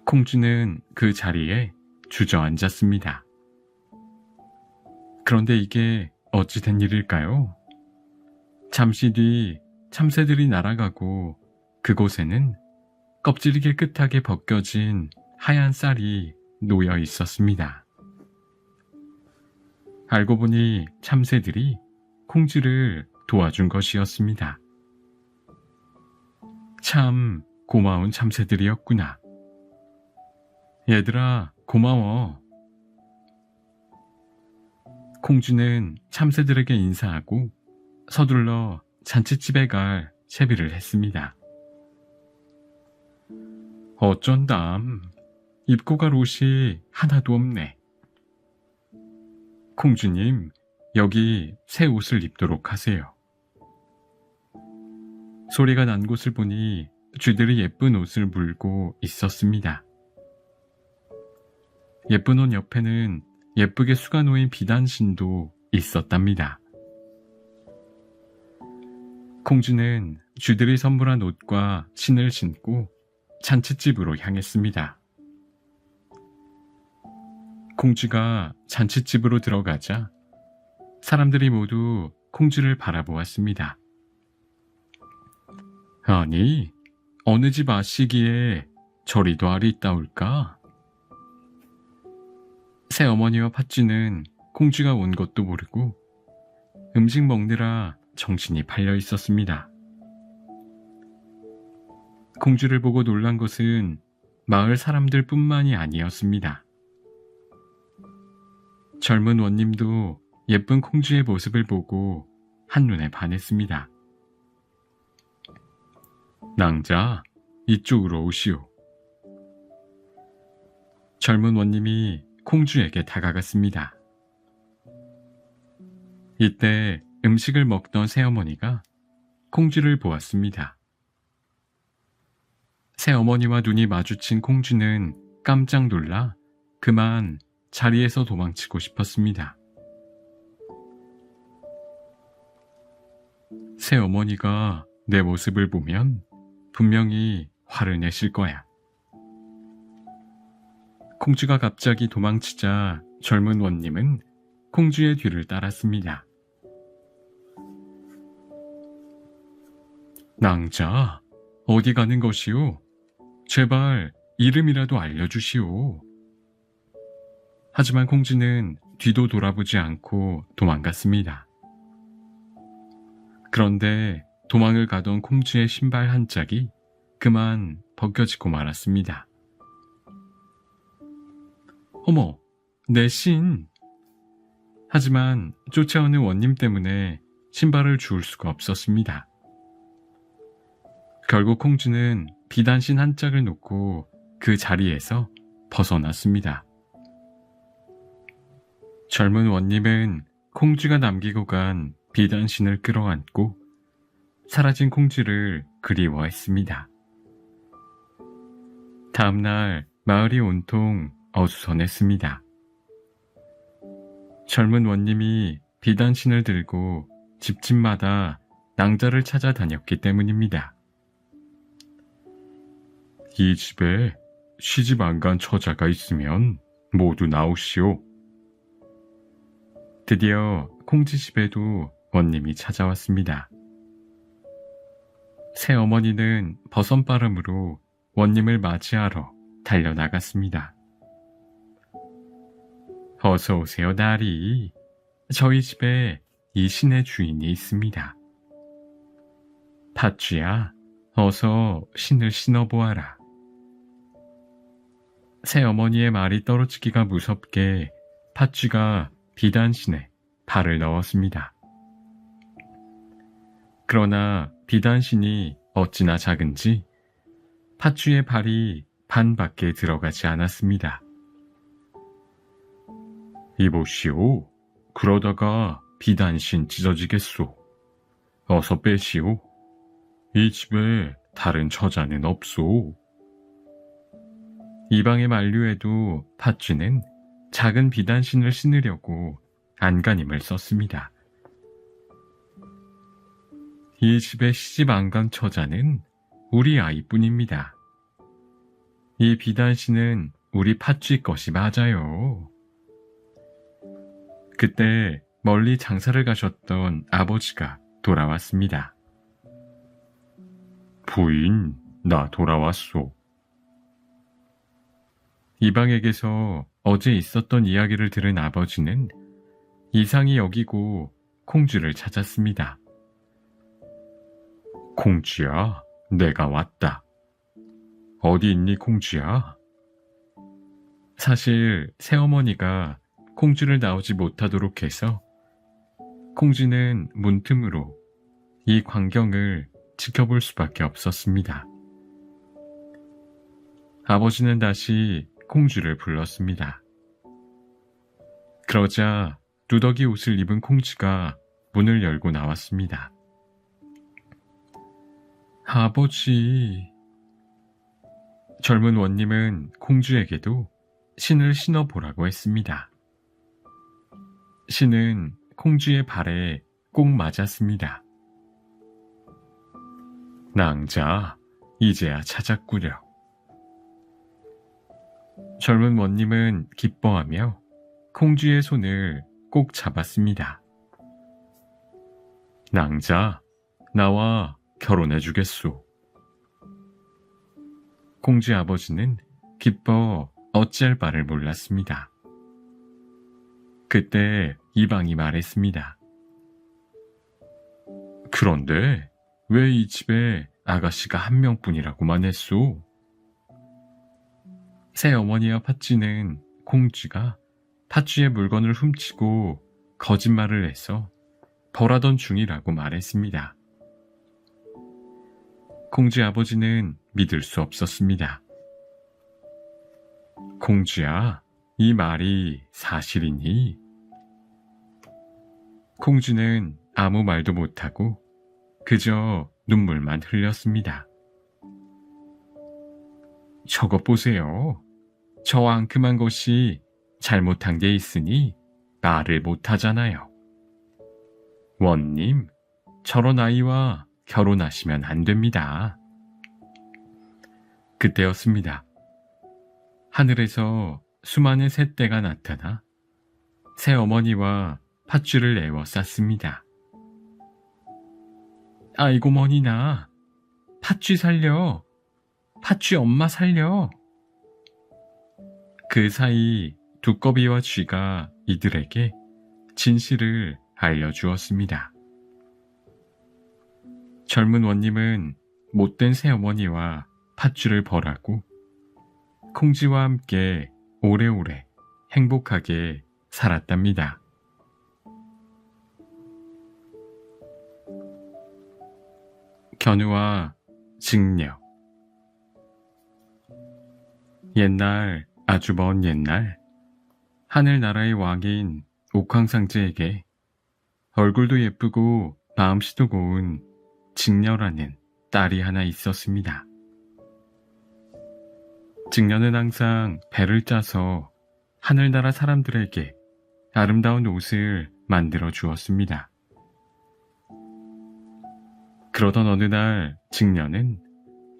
콩쥐는 그 자리에 주저앉았습니다. 그런데 이게 어찌 된 일일까요? 잠시 뒤 참새들이 날아가고 그곳에는 껍질이 깨끗하게 벗겨진 하얀 쌀이 놓여 있었습니다. 알고 보니 참새들이 콩쥐를 도와준 것이었습니다. 참 고마운 참새들이었구나. 얘들아, 고마워. 콩쥐는 참새들에게 인사하고 서둘러 잔칫집에 갈 채비를 했습니다. 어쩐담, 입고 갈 옷이 하나도 없네. 콩쥐님, 여기 새 옷을 입도록 하세요. 소리가 난 곳을 보니 쥐들이 예쁜 옷을 물고 있었습니다. 예쁜 옷 옆에는 예쁘게 수가 놓인 비단신도 있었답니다. 콩쥐는 쥐들이 선물한 옷과 신을 신고 잔칫집으로 향했습니다. 콩쥐가 잔칫집으로 들어가자 사람들이 모두 콩쥐를 바라보았습니다. 아니, 어느 집 아씨기에 저리도 알이 있다올까? 새어머니와 팥쥐는 콩쥐가 온 것도 모르고 음식 먹느라 정신이 팔려 있었습니다. 콩쥐를 보고 놀란 것은 마을 사람들 뿐만이 아니었습니다. 젊은 원님도 예쁜 콩쥐의 모습을 보고 한눈에 반했습니다. 낭자, 이쪽으로 오시오. 젊은 원님이 콩쥐에게 다가갔습니다. 이때 음식을 먹던 새어머니가 콩쥐를 보았습니다. 새어머니와 눈이 마주친 콩쥐는 깜짝 놀라 그만 자리에서 도망치고 싶었습니다. 새어머니가 내 모습을 보면 분명히 화를 내실 거야. 공주가 갑자기 도망치자 젊은 원님은 공주의 뒤를 따랐습니다. 낭자, 어디 가는 것이오? 제발 이름이라도 알려주시오. 하지만 공주는 뒤도 돌아보지 않고 도망갔습니다. 그런데 도망을 가던 공주의 신발 한 짝이 그만 벗겨지고 말았습니다. 어머, 내 신! 하지만 쫓아오는 원님 때문에 신발을 주울 수가 없었습니다. 결국 공주는 비단신 한 짝을 놓고 그 자리에서 벗어났습니다. 젊은 원님은 공주가 남기고 간 비단신을 끌어안고 사라진 공주를 그리워했습니다. 다음날 마을이 온통 어수선했습니다. 젊은 원님이 비단신을 들고 집집마다 낭자를 찾아다녔기 때문입니다. 이 집에 시집 안 간 처자가 있으면 모두 나오시오. 드디어 공주 집에도 원님이 찾아왔습니다. 새어머니는 버선바람으로 원님을 맞이하러 달려나갔습니다. 어서 오세요, 나리. 저희 집에 이 신의 주인이 있습니다. 팥쥐야, 어서 신을 신어보아라. 새어머니의 말이 떨어지기가 무섭게 팥쥐가 비단신에 발을 넣었습니다. 그러나 비단신이 어찌나 작은지 팥쥐의 발이 반 밖에 들어가지 않았습니다. 이보시오. 그러다가 비단신 찢어지겠소. 어서 빼시오. 이 집에 다른 처자는 없소. 이방의 만류에도 팥쥐는 작은 비단신을 신으려고 안간힘을 썼습니다. 이 집에 시집 안 간 처자는 우리 아이뿐입니다. 이 비단신은 우리 팥쥐 것이 맞아요. 그때 멀리 장사를 가셨던 아버지가 돌아왔습니다. 부인, 나 돌아왔소. 이방에게서 어제 있었던 이야기를 들은 아버지는 이상히 여기고 공주를 찾았습니다. 공주야, 내가 왔다. 어디 있니, 공주야? 사실 새어머니가 공주를 나오지 못하도록 해서 공주는 문틈으로 이 광경을 지켜볼 수밖에 없었습니다. 아버지는 다시 공주를 불렀습니다. 그러자 누더기 옷을 입은 공주가 문을 열고 나왔습니다. 아버지. 젊은 원님은 공주에게도 신을 신어보라고 했습니다. 신은 공주의 발에 꼭 맞았습니다. 낭자, 이제야 찾았구려. 젊은 원님은 기뻐하며 공주의 손을 꼭 잡았습니다. 낭자, 나와 결혼해주겠소. 공주 아버지는 기뻐 어찌할 바를 몰랐습니다. 그때 이방이 말했습니다. 그런데 왜 이 집에 아가씨가 한 명뿐이라고만 했소? 새어머니와 팥쥐는 공주가 팥쥐의 물건을 훔치고 거짓말을 해서 벌하던 중이라고 말했습니다. 공주 아버지는 믿을 수 없었습니다. 공주야, 이 말이 사실이니? 공주는 아무 말도 못하고 그저 눈물만 흘렸습니다. 저것 보세요. 저 앙큼한 것이 잘못한 게 있으니 말을 못하잖아요. 원님, 저런 아이와 결혼하시면 안 됩니다. 그때였습니다. 하늘에서 수많은 새떼가 나타나 새어머니와 팥쥐를 에워쌌습니다. 아이고 머니나, 팥쥐 살려, 팥쥐 엄마 살려. 그 사이 두꺼비와 쥐가 이들에게 진실을 알려주었습니다. 젊은 원님은 못된 새어머니와 팥쥐를 벌하고 콩쥐와 함께 오래오래 행복하게 살았답니다. 견우와 직녀. 옛날, 아주 먼 옛날, 하늘나라의 왕인 옥황상제에게 얼굴도 예쁘고 마음씨도 고운 직녀라는 딸이 하나 있었습니다. 직녀는 항상 배를 짜서 하늘나라 사람들에게 아름다운 옷을 만들어 주었습니다. 그러던 어느 날 직녀는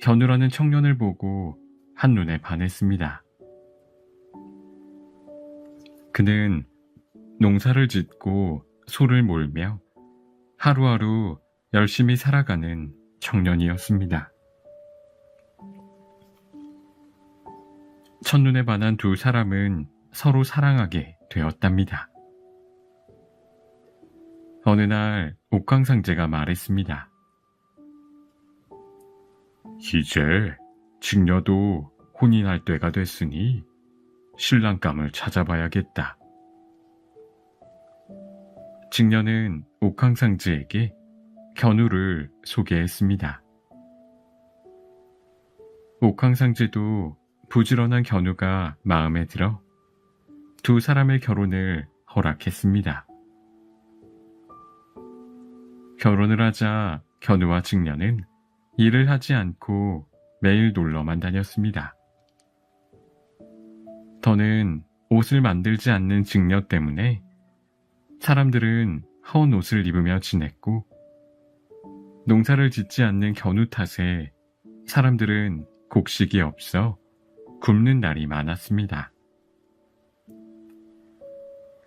견우라는 청년을 보고 한눈에 반했습니다. 그는 농사를 짓고 소를 몰며 하루하루 열심히 살아가는 청년이었습니다. 첫눈에 반한 두 사람은 서로 사랑하게 되었답니다. 어느 날 옥황상제가 말했습니다. 이제 직녀도 혼인할 때가 됐으니 신랑감을 찾아봐야겠다. 직녀는 옥황상제에게 견우를 소개했습니다. 옥황상제도 부지런한 견우가 마음에 들어 두 사람의 결혼을 허락했습니다. 결혼을 하자 견우와 직녀는 일을 하지 않고 매일 놀러만 다녔습니다. 더는 옷을 만들지 않는 직녀 때문에 사람들은 헌 옷을 입으며 지냈고, 농사를 짓지 않는 견우 탓에 사람들은 곡식이 없어 굶는 날이 많았습니다.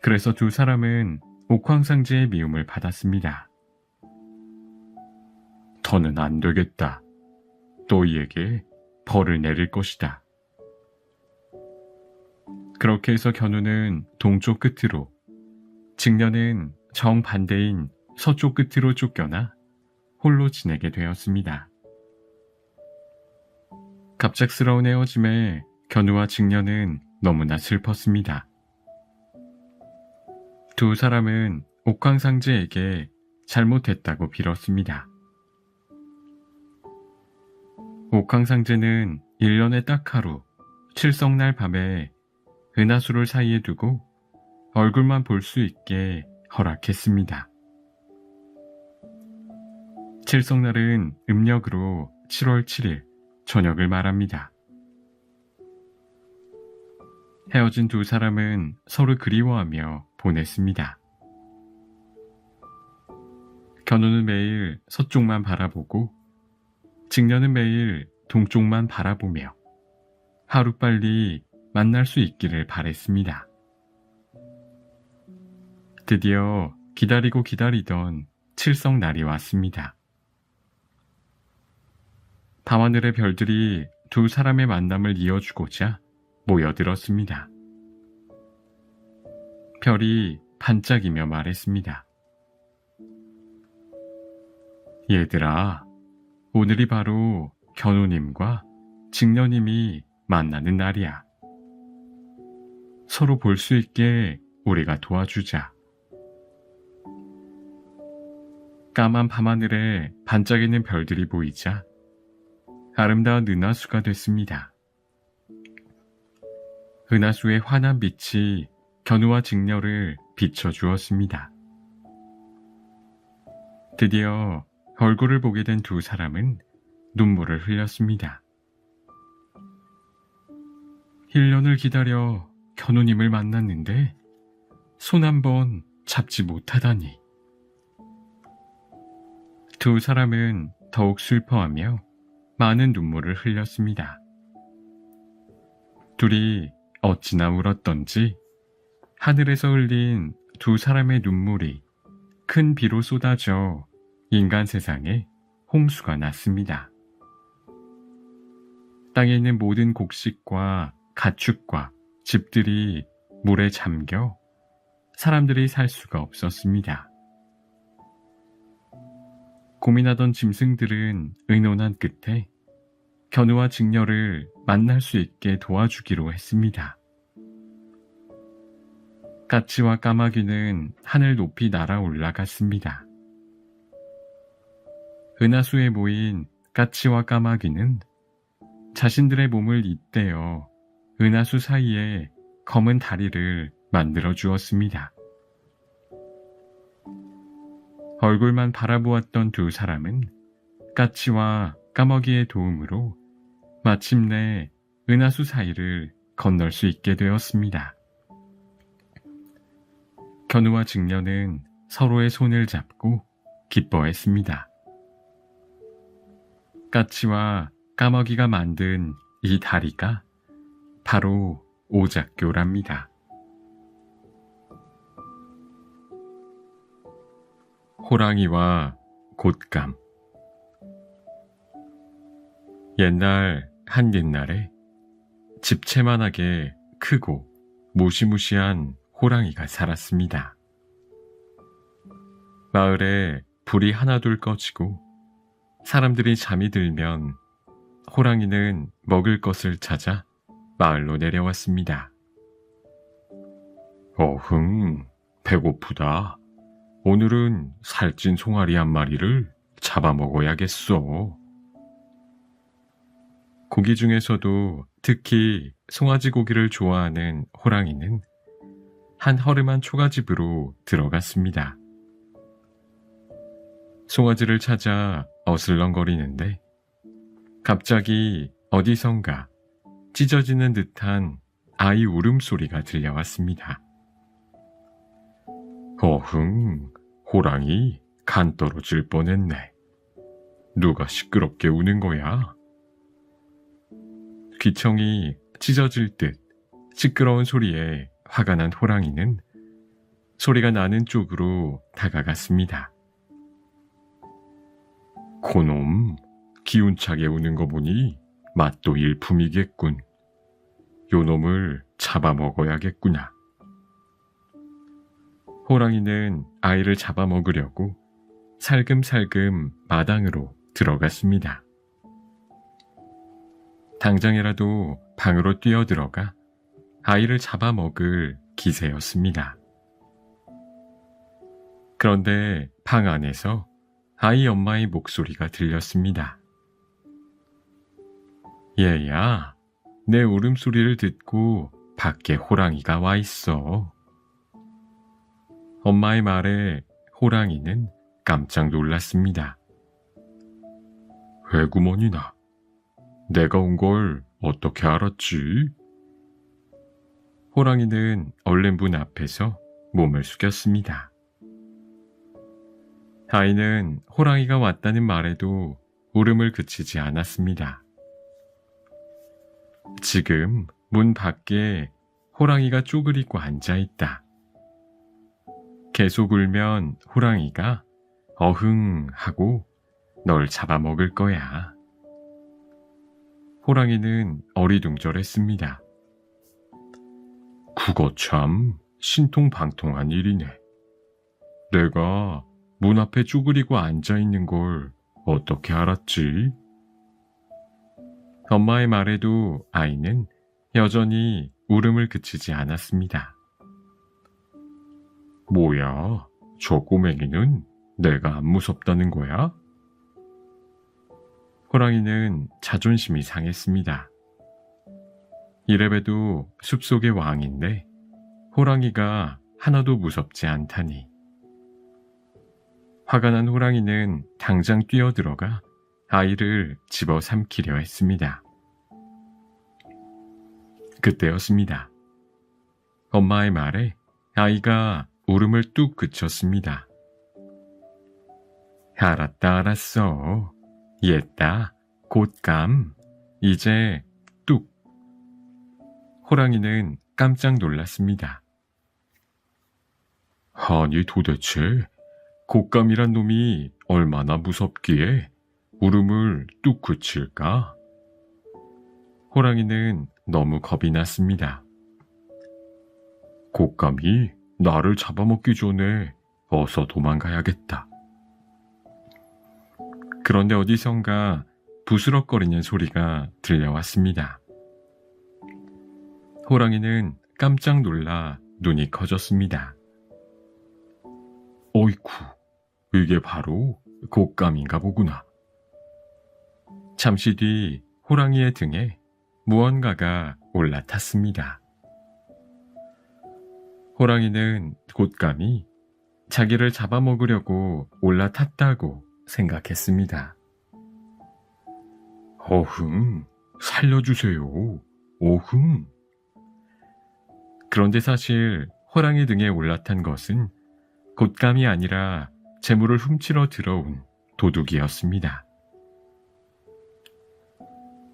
그래서 두 사람은 옥황상제의 미움을 받았습니다. 더는 안 되겠다. 너희에게 벌을 내릴 것이다. 그렇게 해서 견우는 동쪽 끝으로, 직녀는 정반대인 서쪽 끝으로 쫓겨나 홀로 지내게 되었습니다. 갑작스러운 헤어짐에 견우와 직녀는 너무나 슬펐습니다. 두 사람은 옥황상제에게 잘못했다고 빌었습니다. 옥황상제는 1년에 딱 하루, 칠성날 밤에 은하수를 사이에 두고 얼굴만 볼 수 있게 허락했습니다. 칠성날은 음력으로 7월 7일 저녁을 말합니다. 헤어진 두 사람은 서로 그리워하며 보냈습니다. 견우는 매일 서쪽만 바라보고 직녀는 매일 동쪽만 바라보며 하루빨리 만날 수 있기를 바랬습니다. 드디어 기다리고 기다리던 칠성날이 왔습니다. 밤하늘의 별들이 두 사람의 만남을 이어주고자 모여들었습니다. 별이 반짝이며 말했습니다. 얘들아, 오늘이 바로 견우님과 직녀님이 만나는 날이야. 서로 볼 수 있게 우리가 도와주자. 까만 밤하늘에 반짝이는 별들이 보이자 아름다운 은하수가 됐습니다. 은하수의 환한 빛이 견우와 직녀를 비춰주었습니다. 드디어 얼굴을 보게 된 두 사람은 눈물을 흘렸습니다. 1년을 기다려 견우님을 만났는데 손 한 번 잡지 못하다니. 두 사람은 더욱 슬퍼하며 많은 눈물을 흘렸습니다. 둘이 어찌나 울었던지 하늘에서 흘린 두 사람의 눈물이 큰 비로 쏟아져 인간 세상에 홍수가 났습니다. 땅에 있는 모든 곡식과 가축과 집들이 물에 잠겨 사람들이 살 수가 없었습니다. 고민하던 짐승들은 의논한 끝에 견우와 직녀를 만날 수 있게 도와주기로 했습니다. 까치와 까마귀는 하늘 높이 날아 올라갔습니다. 은하수에 모인 까치와 까마귀는 자신들의 몸을 잇대어 은하수 사이에 검은 다리를 만들어 주었습니다. 얼굴만 바라보았던 두 사람은 까치와 까마귀의 도움으로 마침내 은하수 사이를 건널 수 있게 되었습니다. 견우와 직녀는 서로의 손을 잡고 기뻐했습니다. 까치와 까마귀가 만든 이 다리가 바로 오작교랍니다. 호랑이와 곶감. 옛날 한 옛날에 집채만하게 크고 무시무시한 호랑이가 살았습니다. 마을에 불이 하나둘 꺼지고 사람들이 잠이 들면 호랑이는 먹을 것을 찾아 마을로 내려왔습니다. 어흥, 배고프다. 오늘은 살찐 송아리 한 마리를 잡아먹어야겠어. 고기 중에서도 특히 송아지 고기를 좋아하는 호랑이는 한 허름한 초가집으로 들어갔습니다. 송아지를 찾아 어슬렁거리는데 갑자기 어디선가 찢어지는 듯한 아이 울음소리가 들려왔습니다. 어흥, 호랑이 간 떨어질 뻔했네. 누가 시끄럽게 우는 거야? 귀청이 찢어질 듯 시끄러운 소리에 화가 난 호랑이는 소리가 나는 쪽으로 다가갔습니다. 고놈, 기운차게 우는 거 보니 맛도 일품이겠군. 요 놈을 잡아먹어야겠구나. 호랑이는 아이를 잡아먹으려고 살금살금 마당으로 들어갔습니다. 당장이라도 방으로 뛰어들어가 아이를 잡아먹을 기세였습니다. 그런데 방 안에서 아이 엄마의 목소리가 들렸습니다. 얘야, 내 울음소리를 듣고 밖에 호랑이가 와 있어. 엄마의 말에 호랑이는 깜짝 놀랐습니다. 회구머니나, 내가 온 걸 어떻게 알았지? 호랑이는 얼른 문 앞에서 몸을 숙였습니다. 아이는 호랑이가 왔다는 말에도 울음을 그치지 않았습니다. 지금 문 밖에 호랑이가 쪼그리고 앉아있다. 계속 울면 호랑이가 어흥 하고 널 잡아먹을 거야. 호랑이는 어리둥절했습니다. 그거 참 신통방통한 일이네. 내가 문 앞에 쪼그리고 앉아있는 걸 어떻게 알았지? 엄마의 말에도 아이는 여전히 울음을 그치지 않았습니다. 뭐야, 저 꼬맹이는 내가 안 무섭다는 거야? 호랑이는 자존심이 상했습니다. 이래봬도 숲속의 왕인데 호랑이가 하나도 무섭지 않다니. 화가 난 호랑이는 당장 뛰어들어가 아이를 집어삼키려 했습니다. 그때였습니다. 엄마의 말에 아이가 울음을 뚝 그쳤습니다. 알았다, 알았어. 옛다, 곶감, 이제 뚝. 호랑이는 깜짝 놀랐습니다. 아니 도대체 곶감이란 놈이 얼마나 무섭기에 울음을 뚝 그칠까? 호랑이는 너무 겁이 났습니다. 곶감이 나를 잡아먹기 전에 어서 도망가야겠다. 그런데 어디선가 부스럭거리는 소리가 들려왔습니다. 호랑이는 깜짝 놀라 눈이 커졌습니다. 어이쿠, 이게 바로 곶감인가 보구나. 잠시 뒤 호랑이의 등에 무언가가 올라탔습니다. 호랑이는 곶감이 자기를 잡아먹으려고 올라탔다고 생각했습니다. 어흥, 살려주세요. 오흥. 그런데 사실 호랑이 등에 올라탄 것은 곶감이 아니라 재물을 훔치러 들어온 도둑이었습니다.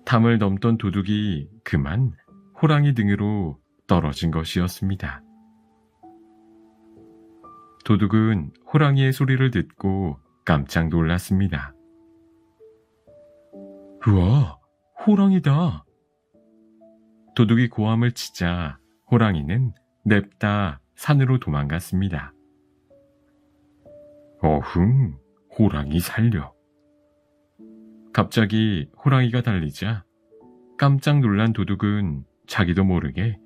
담을 넘던 도둑이 그만 호랑이 등으로 떨어진 것이었습니다. 도둑은 호랑이의 소리를 듣고 깜짝 놀랐습니다. 우와, 호랑이다. 도둑이 고함을 치자 호랑이는 냅다 산으로 도망갔습니다. 어흥, 호랑이 살려. 갑자기 호랑이가 달리자 깜짝 놀란 도둑은 자기도 모르게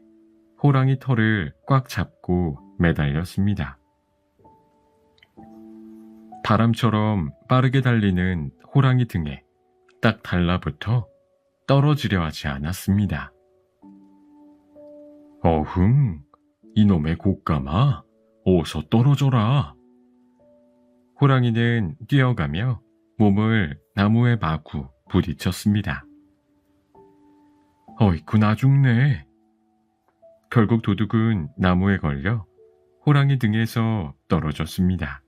호랑이 털을 꽉 잡고 매달렸습니다. 바람처럼 빠르게 달리는 호랑이 등에 딱 달라붙어 떨어지려 하지 않았습니다. 어흥, 이놈의 곶감아, 어서 떨어져라. 호랑이는 뛰어가며 몸을 나무에 마구 부딪혔습니다. 어이쿠, 나 죽네. 결국 도둑은 나무에 걸려 호랑이 등에서 떨어졌습니다.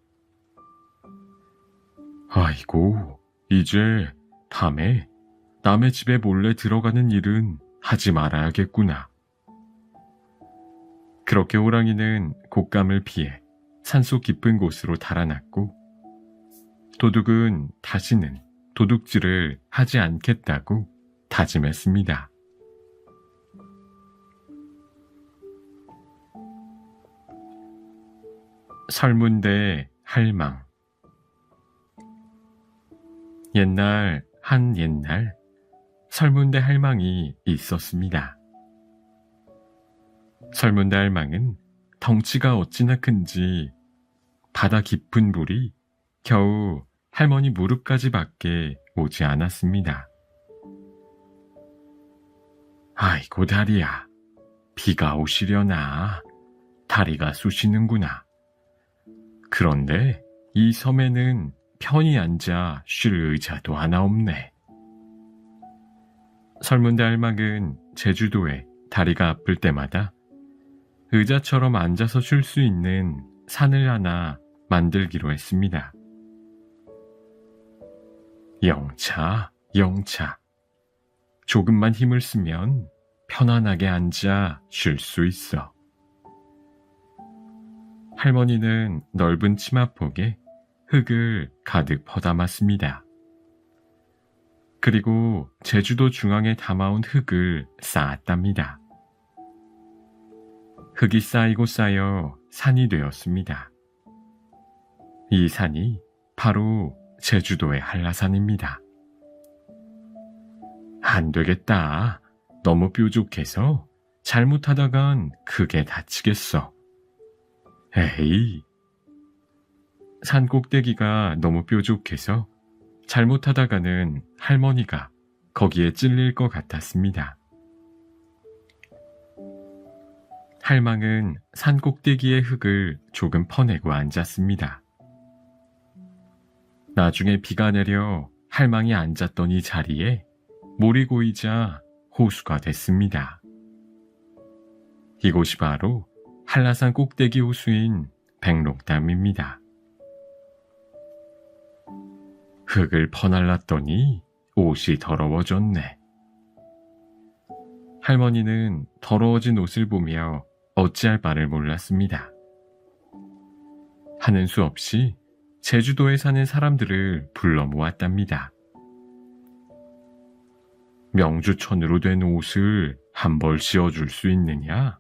아이고, 이제 밤에 남의 집에 몰래 들어가는 일은 하지 말아야겠구나. 그렇게 호랑이는 곶감을 피해 산속 깊은 곳으로 달아났고, 도둑은 다시는 도둑질을 하지 않겠다고 다짐했습니다. 설문대 할망. 옛날 한 옛날 설문대 할망이 있었습니다. 설문대 할망은 덩치가 어찌나 큰지 바다 깊은 물이 겨우 할머니 무릎까지밖에 오지 않았습니다. 아이고 다리야, 비가 오시려나. 다리가 쑤시는구나. 그런데 이 섬에는 편히 앉아 쉴 의자도 하나 없네. 설문대 할망은 제주도에 다리가 아플 때마다 의자처럼 앉아서 쉴 수 있는 산을 하나 만들기로 했습니다. 영차, 영차. 조금만 힘을 쓰면 편안하게 앉아 쉴 수 있어. 할머니는 넓은 치마폭에 흙을 가득 퍼담았습니다. 그리고 제주도 중앙에 담아온 흙을 쌓았답니다. 흙이 쌓이고 쌓여 산이 되었습니다. 이 산이 바로 제주도의 한라산입니다. 안 되겠다. 너무 뾰족해서 잘못하다간 크게 다치겠어. 에이. 산 꼭대기가 너무 뾰족해서 잘못하다가는 할머니가 거기에 찔릴 것 같았습니다. 할망은 산 꼭대기의 흙을 조금 퍼내고 앉았습니다. 나중에 비가 내려 할망이 앉았던 이 자리에 물이 고이자 호수가 됐습니다. 이곳이 바로 한라산 꼭대기 호수인 백록담입니다. 흙을 퍼날랐더니 옷이 더러워졌네. 할머니는 더러워진 옷을 보며 어찌할 바를 몰랐습니다. 하는 수 없이 제주도에 사는 사람들을 불러 모았답니다. 명주천으로 된 옷을 한 벌 씌워줄 수 있느냐?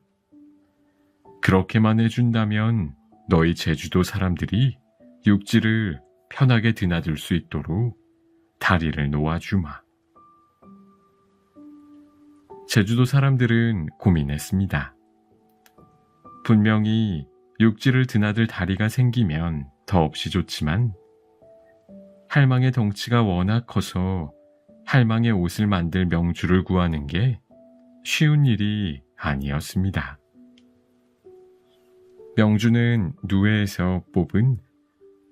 그렇게만 해준다면 너희 제주도 사람들이 육지를 편하게 드나들 수 있도록 다리를 놓아주마. 제주도 사람들은 고민했습니다. 분명히 육지를 드나들 다리가 생기면 더없이 좋지만 할망의 덩치가 워낙 커서 할망의 옷을 만들 명주를 구하는 게 쉬운 일이 아니었습니다. 명주는 누에에서 뽑은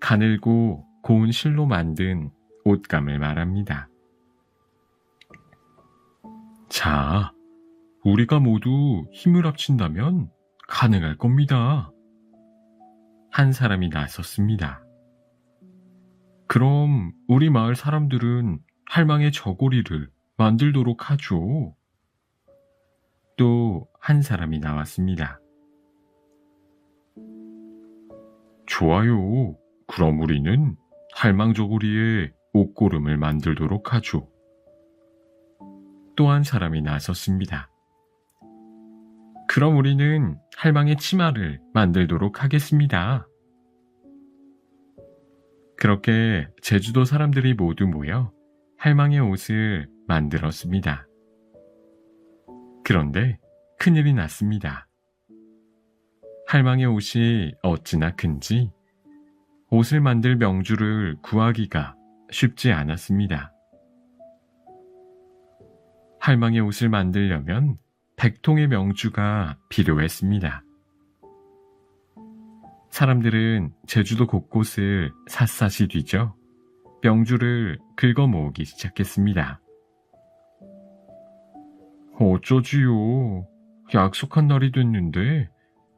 가늘고 고운 실로 만든 옷감을 말합니다. 자, 우리가 모두 힘을 합친다면 가능할 겁니다. 한 사람이 나섰습니다. 그럼 우리 마을 사람들은 할망의 저고리를 만들도록 하죠. 또 한 사람이 나왔습니다. 좋아요. 그럼 우리는 할망 저고리에 옷고름을 만들도록 하죠. 또 한 사람이 나섰습니다. 그럼 우리는 할망의 치마를 만들도록 하겠습니다. 그렇게 제주도 사람들이 모두 모여 할망의 옷을 만들었습니다. 그런데 큰일이 났습니다. 할망의 옷이 어찌나 큰지 옷을 만들 명주를 구하기가 쉽지 않았습니다. 할망의 옷을 만들려면 100통의 명주가 필요했습니다. 사람들은 제주도 곳곳을 샅샅이 뒤져 명주를 긁어 모으기 시작했습니다. 어쩌지요? 약속한 날이 됐는데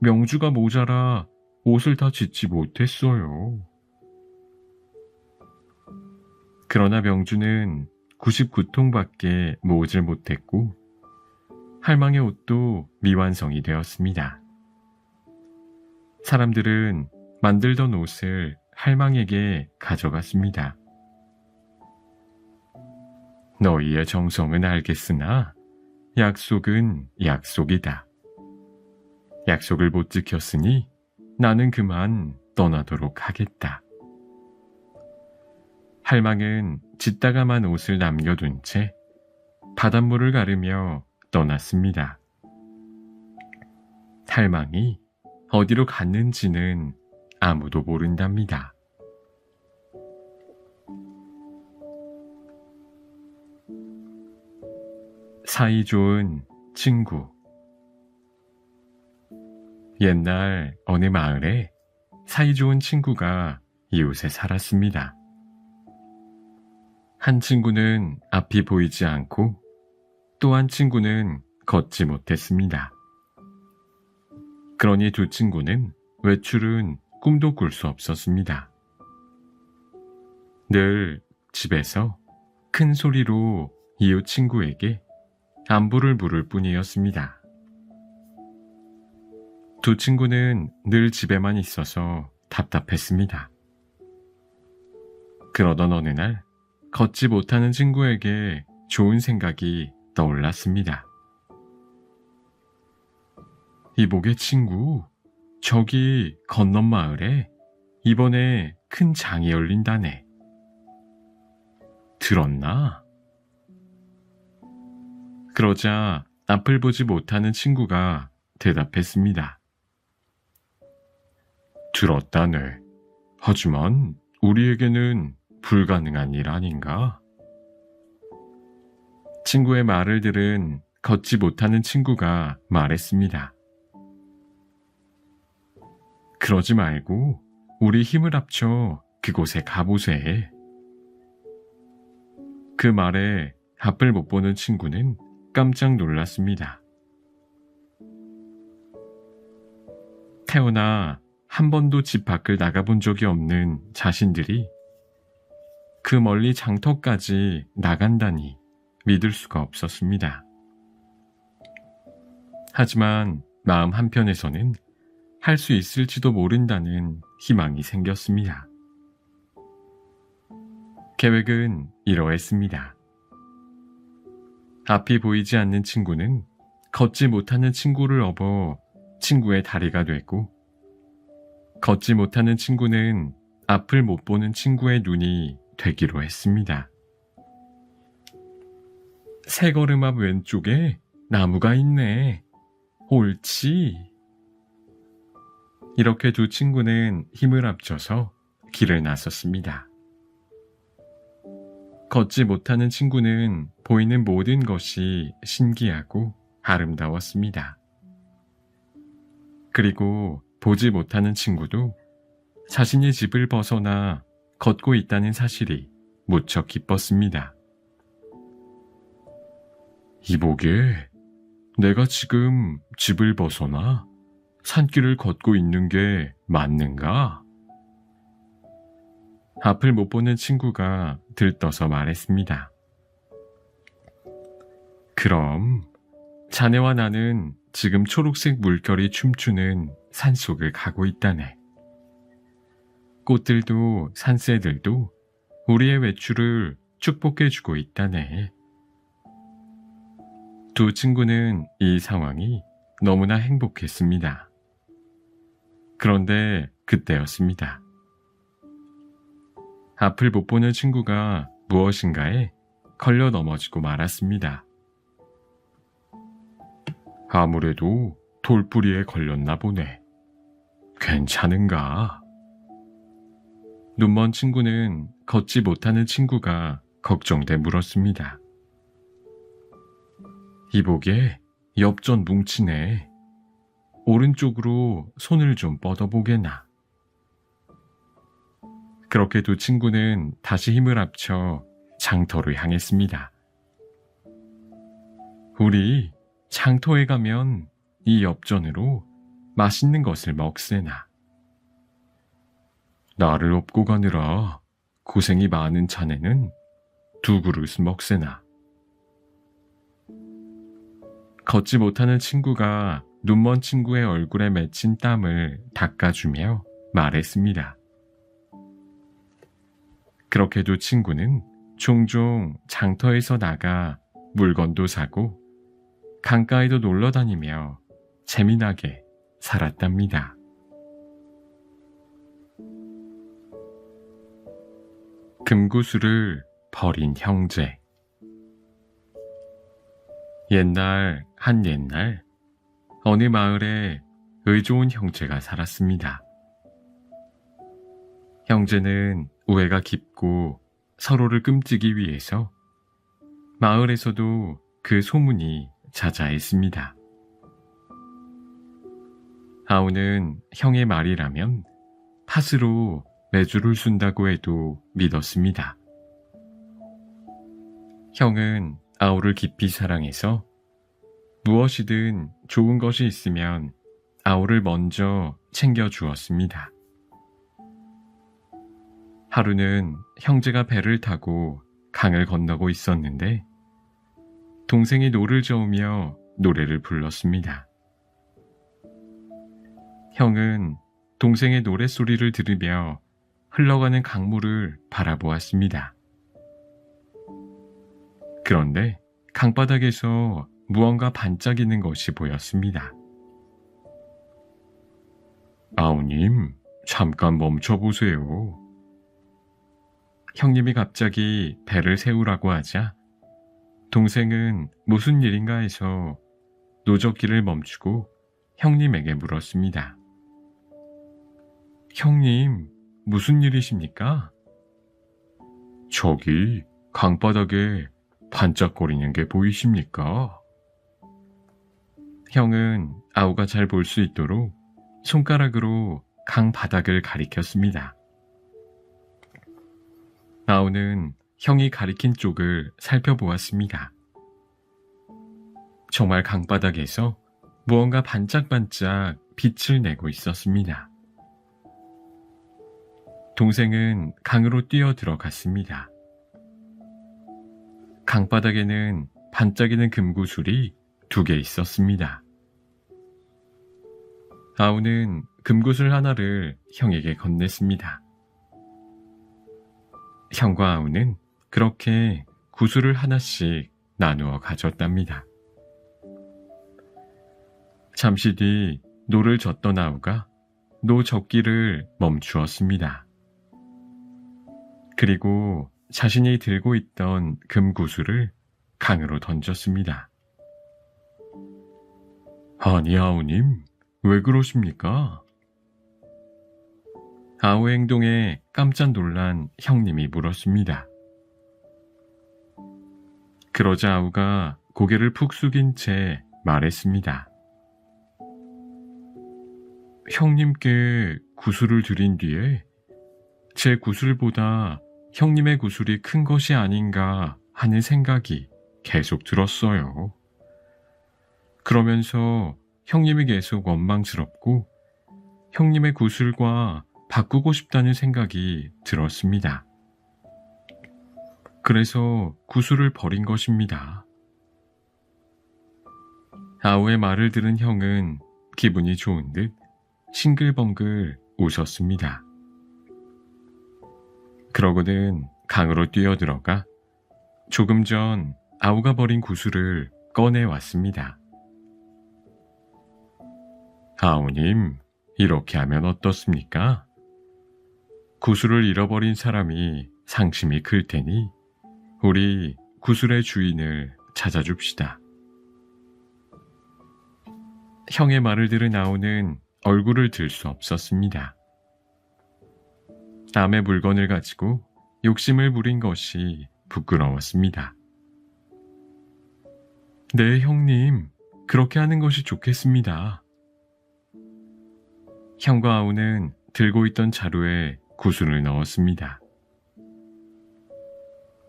명주가 모자라 옷을 다 짓지 못했어요. 그러나 명주는 99통밖에 모으질 못했고 할망의 옷도 미완성이 되었습니다. 사람들은 만들던 옷을 할망에게 가져갔습니다. 너희의 정성은 알겠으나 약속은 약속이다. 약속을 못 지켰으니 나는 그만 떠나도록 하겠다. 할망은 짓다가만 옷을 남겨둔 채 바닷물을 가르며 떠났습니다. 할망이 어디로 갔는지는 아무도 모른답니다. 사이좋은 친구. 옛날 어느 마을에 사이좋은 친구가 이웃에 살았습니다. 한 친구는 앞이 보이지 않고 또 한 친구는 걷지 못했습니다. 그러니 두 친구는 외출은 꿈도 꿀 수 없었습니다. 늘 집에서 큰 소리로 이웃 친구에게 안부를 물을 뿐이었습니다. 두 친구는 늘 집에만 있어서 답답했습니다. 그러던 어느 날 걷지 못하는 친구에게 좋은 생각이 떠올랐습니다. 이보게 친구, 저기 건넌 마을에 이번에 큰 장이 열린다네. 들었나? 그러자 앞을 보지 못하는 친구가 대답했습니다. 들었다네. 하지만 우리에게는 불가능한 일 아닌가? 친구의 말을 들은 걷지 못하는 친구가 말했습니다. 그러지 말고 우리 힘을 합쳐 그곳에 가보세. 그 말에 앞을 못 보는 친구는 깜짝 놀랐습니다. 태어나 한 번도 집 밖을 나가본 적이 없는 자신들이 그 멀리 장터까지 나간다니 믿을 수가 없었습니다. 하지만 마음 한편에서는 할 수 있을지도 모른다는 희망이 생겼습니다. 계획은 이러했습니다. 앞이 보이지 않는 친구는 걷지 못하는 친구를 업어 친구의 다리가 되고, 걷지 못하는 친구는 앞을 못 보는 친구의 눈이 되기로 했습니다. 세 걸음 앞 왼쪽에 나무가 있네. 옳지. 이렇게 두 친구는 힘을 합쳐서 길을 나섰습니다. 걷지 못하는 친구는 보이는 모든 것이 신기하고 아름다웠습니다. 그리고 보지 못하는 친구도 자신의 집을 벗어나 걷고 있다는 사실이 무척 기뻤습니다. 이보게, 내가 지금 집을 벗어나 산길을 걷고 있는 게 맞는가? 앞을 못 보는 친구가 들떠서 말했습니다. 그럼 자네와 나는 지금 초록색 물결이 춤추는 산속을 가고 있다네. 꽃들도 산새들도 우리의 외출을 축복해주고 있다네. 두 친구는 이 상황이 너무나 행복했습니다. 그런데 그때였습니다. 앞을 못 보는 친구가 무엇인가에 걸려 넘어지고 말았습니다. 아무래도 돌뿌리에 걸렸나 보네. 괜찮은가? 눈먼 친구는 걷지 못하는 친구가 걱정돼 물었습니다. 이보게, 엽전 뭉치네. 오른쪽으로 손을 좀 뻗어보게나. 그렇게 두 친구는 다시 힘을 합쳐 장터로 향했습니다. 우리 장터에 가면 이 엽전으로 맛있는 것을 먹세나. 나를 업고 가느라 고생이 많은 자네는 두 그릇 먹세나. 걷지 못하는 친구가 눈먼 친구의 얼굴에 맺힌 땀을 닦아주며 말했습니다. 그렇게 두 친구는 종종 장터에서 나가 물건도 사고 강가에도 놀러 다니며 재미나게 살았답니다. 금구슬을 버린 형제. 옛날 한 옛날 어느 마을에 의좋은 형제가 살았습니다. 형제는 우애가 깊고 서로를 끔찍이 위해서 마을에서도 그 소문이 자자했습니다. 아우는 형의 말이라면 팥으로 매주를 순다고 해도 믿었습니다. 형은 아우를 깊이 사랑해서 무엇이든 좋은 것이 있으면 아우를 먼저 챙겨주었습니다. 하루는 형제가 배를 타고 강을 건너고 있었는데 동생이 노를 저으며 노래를 불렀습니다. 형은 동생의 노랫소리를 들으며 흘러가는 강물을 바라보았습니다. 그런데 강바닥에서 무언가 반짝이는 것이 보였습니다. 아우님, 잠깐 멈춰보세요. 형님이 갑자기 배를 세우라고 하자 동생은 무슨 일인가 해서 노젓기를 멈추고 형님에게 물었습니다. 형님, 무슨 일이십니까? 저기 강바닥에 반짝거리는 게 보이십니까? 형은 아우가 잘 볼 수 있도록 손가락으로 강 바닥을 가리켰습니다. 아우는 형이 가리킨 쪽을 살펴보았습니다. 정말 강바닥에서 무언가 반짝반짝 빛을 내고 있었습니다. 동생은 강으로 뛰어 들어갔습니다. 강바닥에는 반짝이는 금구슬이 2개 있었습니다. 아우는 금구슬 하나를 형에게 건넸습니다. 형과 아우는 그렇게 구슬을 하나씩 나누어 가졌답니다. 잠시 뒤 노를 젓던 아우가 노 젓기를 멈추었습니다. 그리고 자신이 들고 있던 금구슬을 강으로 던졌습니다. 아니 아우님, 왜 그러십니까? 아우의 행동에 깜짝 놀란 형님이 물었습니다. 그러자 아우가 고개를 푹 숙인 채 말했습니다. 형님께 구슬을 드린 뒤에 제 구슬보다 형님의 구슬이 큰 것이 아닌가 하는 생각이 계속 들었어요. 그러면서 형님이 계속 원망스럽고 형님의 구슬과 바꾸고 싶다는 생각이 들었습니다. 그래서 구슬을 버린 것입니다. 아우의 말을 들은 형은 기분이 좋은 듯 싱글벙글 웃었습니다. 그러고는 강으로 뛰어들어가 조금 전 아우가 버린 구슬을 꺼내왔습니다. 아우님, 이렇게 하면 어떻습니까? 구슬을 잃어버린 사람이 상심이 클 테니 우리 구슬의 주인을 찾아줍시다. 형의 말을 들은 아우는 얼굴을 들 수 없었습니다. 남의 물건을 가지고 욕심을 부린 것이 부끄러웠습니다. 네, 형님, 그렇게 하는 것이 좋겠습니다. 형과 아우는 들고 있던 자루에 구슬을 넣었습니다.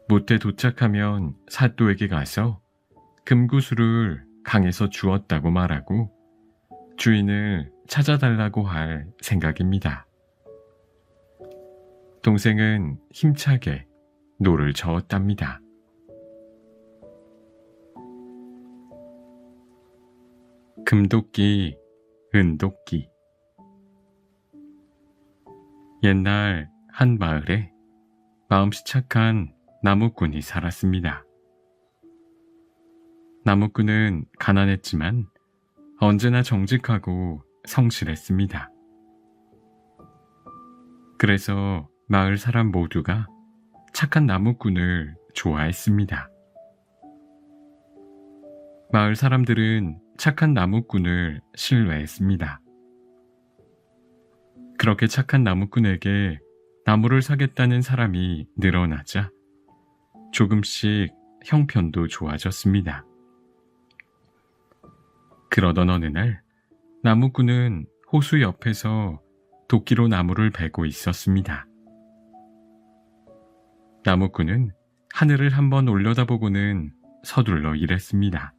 못에 도착하면 사또에게 가서 금구슬을 강에서 주웠다고 말하고 주인을 찾아달라고 할 생각입니다. 동생은 힘차게 노를 저었답니다. 금도끼, 은도끼. 옛날 한 마을에 마음씨 착한 나무꾼이 살았습니다. 나무꾼은 가난했지만 언제나 정직하고 성실했습니다. 그래서 마을 사람 모두가 착한 나무꾼을 좋아했습니다. 마을 사람들은 착한 나무꾼을 신뢰했습니다. 그렇게 착한 나무꾼에게 나무를 사겠다는 사람이 늘어나자 조금씩 형편도 좋아졌습니다. 그러던 어느 날 나무꾼은 호수 옆에서 도끼로 나무를 베고 있었습니다. 나무꾼은 하늘을 한번 올려다보고는 서둘러 일했습니다.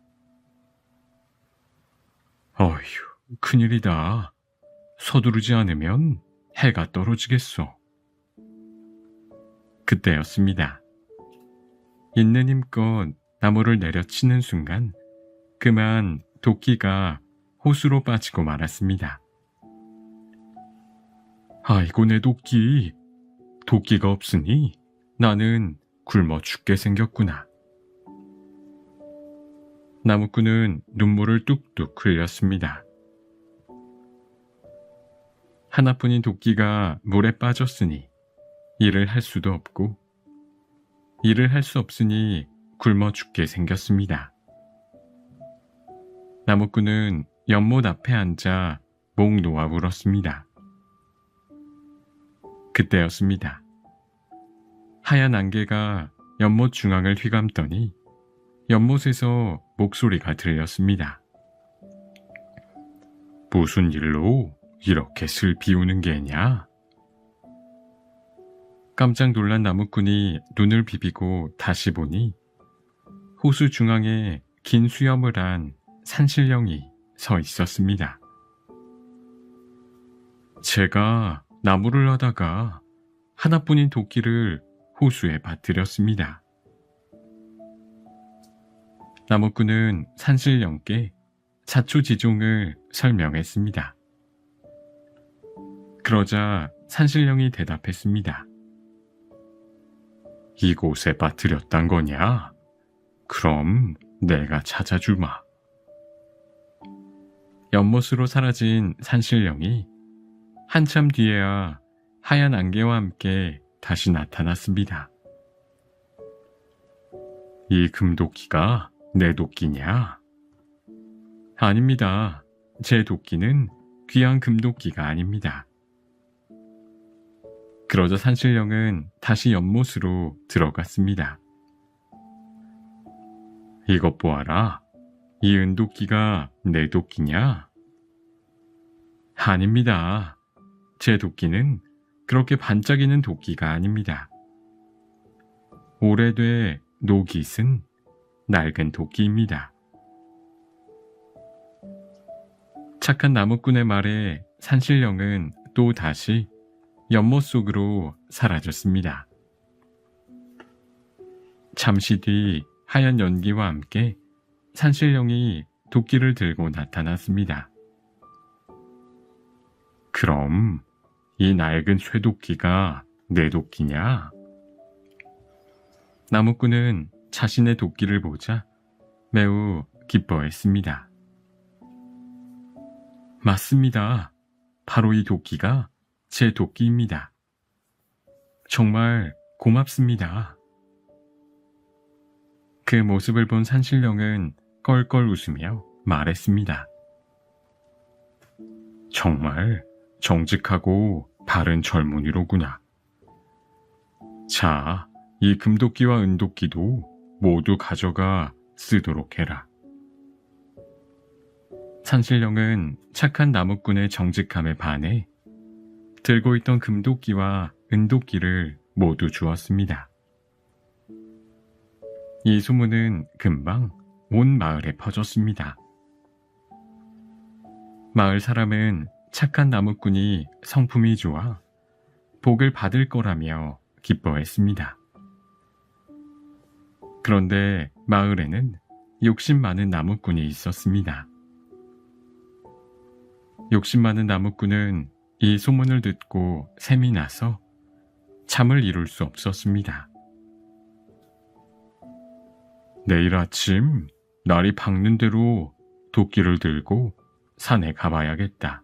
어휴, 큰일이다. 서두르지 않으면 해가 떨어지겠소. 그때였습니다. 있는 힘껏 나무를 내려치는 순간 그만 도끼가 호수로 빠지고 말았습니다. 아이고 내 도끼. 도끼가 없으니 나는 굶어 죽게 생겼구나. 나무꾼은 눈물을 뚝뚝 흘렸습니다. 하나뿐인 도끼가 물에 빠졌으니 일을 할 수도 없고 일을 할 수 없으니 굶어 죽게 생겼습니다. 나무꾼은 연못 앞에 앉아 목 놓아 울었습니다. 그때였습니다. 하얀 안개가 연못 중앙을 휘감더니 연못에서 목소리가 들렸습니다. 무슨 일로 이렇게 슬피 우는 게냐? 깜짝 놀란 나무꾼이 눈을 비비고 다시 보니 호수 중앙에 긴 수염을 한 산신령이 서 있었습니다. 제가 나무를 하다가 하나뿐인 도끼를 호수에 빠뜨렸습니다. 나무꾼은 산신령께 자초지종을 설명했습니다. 그러자 산신령이 대답했습니다. 이곳에 빠뜨렸단 거냐? 그럼 내가 찾아주마. 연못으로 사라진 산신령이 한참 뒤에야 하얀 안개와 함께 다시 나타났습니다. 이 금도끼가 내 도끼냐? 아닙니다. 제 도끼는 귀한 금도끼가 아닙니다. 그러자 산신령은 다시 연못으로 들어갔습니다. 이것 보아라. 이 은도끼가 내 도끼냐? 아닙니다. 제 도끼는 그렇게 반짝이는 도끼가 아닙니다. 오래돼 녹이 쓴 낡은 도끼입니다. 착한 나무꾼의 말에 산신령은 또 다시 연못 속으로 사라졌습니다. 잠시 뒤 하얀 연기와 함께 산신령이 도끼를 들고 나타났습니다. 그럼 이 낡은 쇠도끼가 내 도끼냐? 나무꾼은 자신의 도끼를 보자 매우 기뻐했습니다. 맞습니다. 바로 이 도끼가 제 도끼입니다. 정말 고맙습니다. 그 모습을 본 산신령은 껄껄 웃으며 말했습니다. 정말 정직하고 바른 젊은이로구나. 자, 이 금도끼와 은도끼도 모두 가져가 쓰도록 해라. 산신령은 착한 나무꾼의 정직함에 반해 들고 있던 금도끼와 은도끼를 모두 주었습니다. 이 소문은 금방 온 마을에 퍼졌습니다. 마을 사람은 착한 나무꾼이 성품이 좋아 복을 받을 거라며 기뻐했습니다. 그런데 마을에는 욕심 많은 나무꾼이 있었습니다. 욕심 많은 나무꾼은 이 소문을 듣고 샘이 나서 잠을 이룰 수 없었습니다. 내일 아침 날이 밝는 대로 도끼를 들고 산에 가봐야겠다.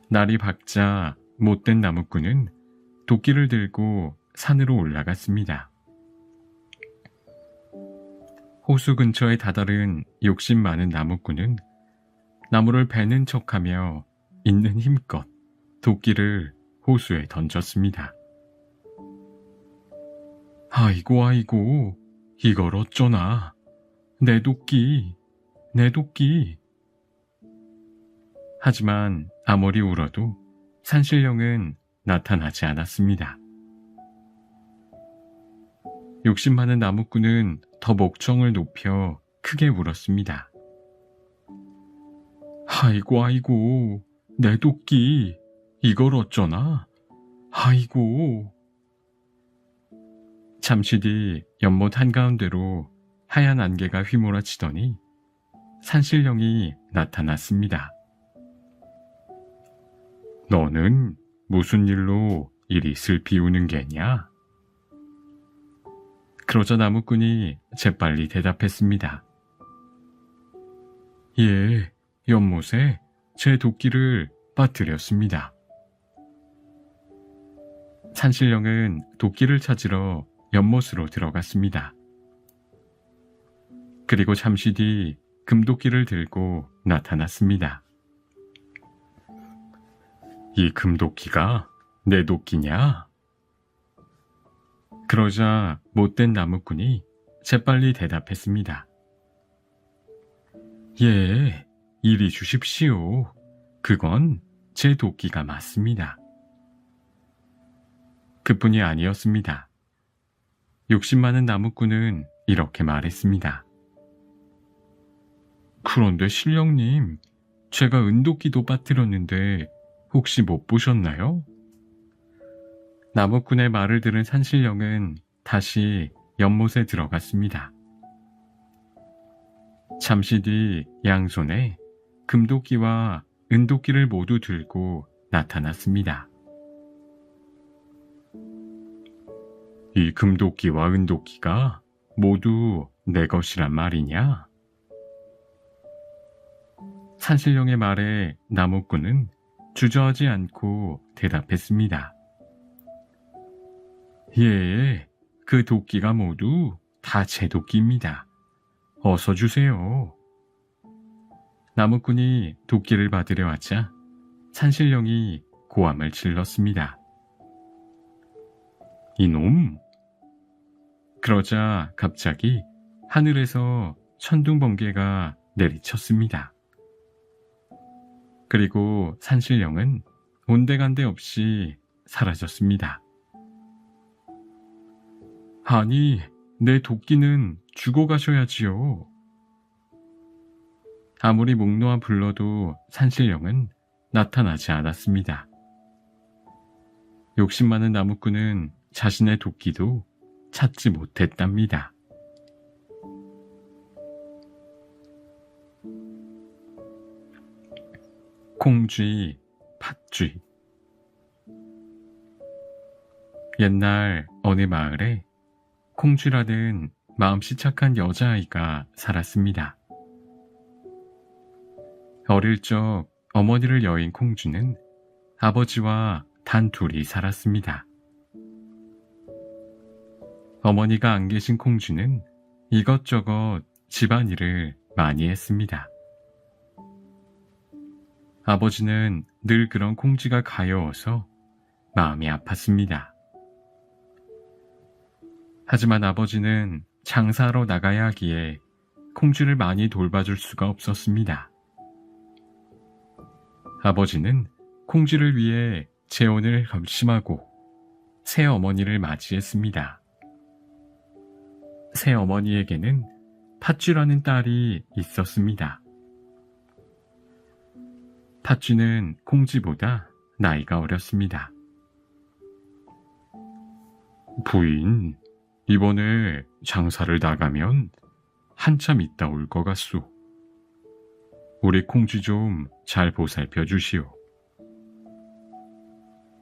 날이 밝자 못된 나무꾼은 도끼를 들고 산으로 올라갔습니다. 호수 근처에 다다른 욕심 많은 나무꾼은 나무를 베는 척하며 있는 힘껏 도끼를 호수에 던졌습니다. 아이고, 이걸 어쩌나. 내 도끼. 하지만 아무리 울어도 산신령은 나타나지 않았습니다. 욕심 많은 나무꾼은 더 목청을 높여 크게 울었습니다. 아이고, 내 도끼. 이걸 어쩌나. 아이고. 잠시 뒤 연못 한가운데로 하얀 안개가 휘몰아치더니 산신령이 나타났습니다. 너는 무슨 일로 이리 슬피 우는 게냐? 그러자 나무꾼이 재빨리 대답했습니다. 예, 연못에 제 도끼를 빠뜨렸습니다. 산신령은 도끼를 찾으러 연못으로 들어갔습니다. 그리고 잠시 뒤 금도끼를 들고 나타났습니다. 이 금도끼가 내 도끼냐? 그러자 못된 나무꾼이 재빨리 대답했습니다. 예, 이리 주십시오. 그건 제 도끼가 맞습니다. 그뿐이 아니었습니다. 욕심 많은 나무꾼은 이렇게 말했습니다. 그런데 신령님, 제가 은도끼도 빠뜨렸는데 혹시 못 보셨나요? 나무꾼의 말을 들은 산신령은 다시 연못에 들어갔습니다. 잠시 뒤 양손에 금도끼와 은도끼를 모두 들고 나타났습니다. 이 금도끼와 은도끼가 모두 내 것이란 말이냐? 산신령의 말에 나무꾼은 주저하지 않고 대답했습니다. 예, 그 도끼가 모두 다 제 도끼입니다. 어서 주세요. 나무꾼이 도끼를 받으려 하자 산신령이 고함을 질렀습니다. 이놈! 그러자 갑자기 하늘에서 천둥번개가 내리쳤습니다. 그리고 산신령은 온데간데 없이 사라졌습니다. 아니, 내 도끼는 주고 가셔야지요. 아무리 목 놓아 불러도 산신령은 나타나지 않았습니다. 욕심 많은 나무꾼은 자신의 도끼도 찾지 못했답니다. 콩쥐, 팥쥐. 옛날 어느 마을에 콩쥐라는 마음씨 착한 여자아이가 살았습니다. 어릴 적 어머니를 여인 콩쥐는 아버지와 단 둘이 살았습니다. 어머니가 안 계신 콩쥐는 이것저것 집안일을 많이 했습니다. 아버지는 늘 그런 콩쥐가 가여워서 마음이 아팠습니다. 하지만 아버지는 장사하러 나가야 하기에 콩쥐를 많이 돌봐줄 수가 없었습니다. 아버지는 콩쥐를 위해 재혼을 결심하고 새 어머니를 맞이했습니다. 새 어머니에게는 팥쥐라는 딸이 있었습니다. 팥쥐는 콩쥐보다 나이가 어렸습니다. 부인, 이번에 장사를 나가면 한참 있다 올 것 같소. 우리 콩쥐 좀 잘 보살펴 주시오.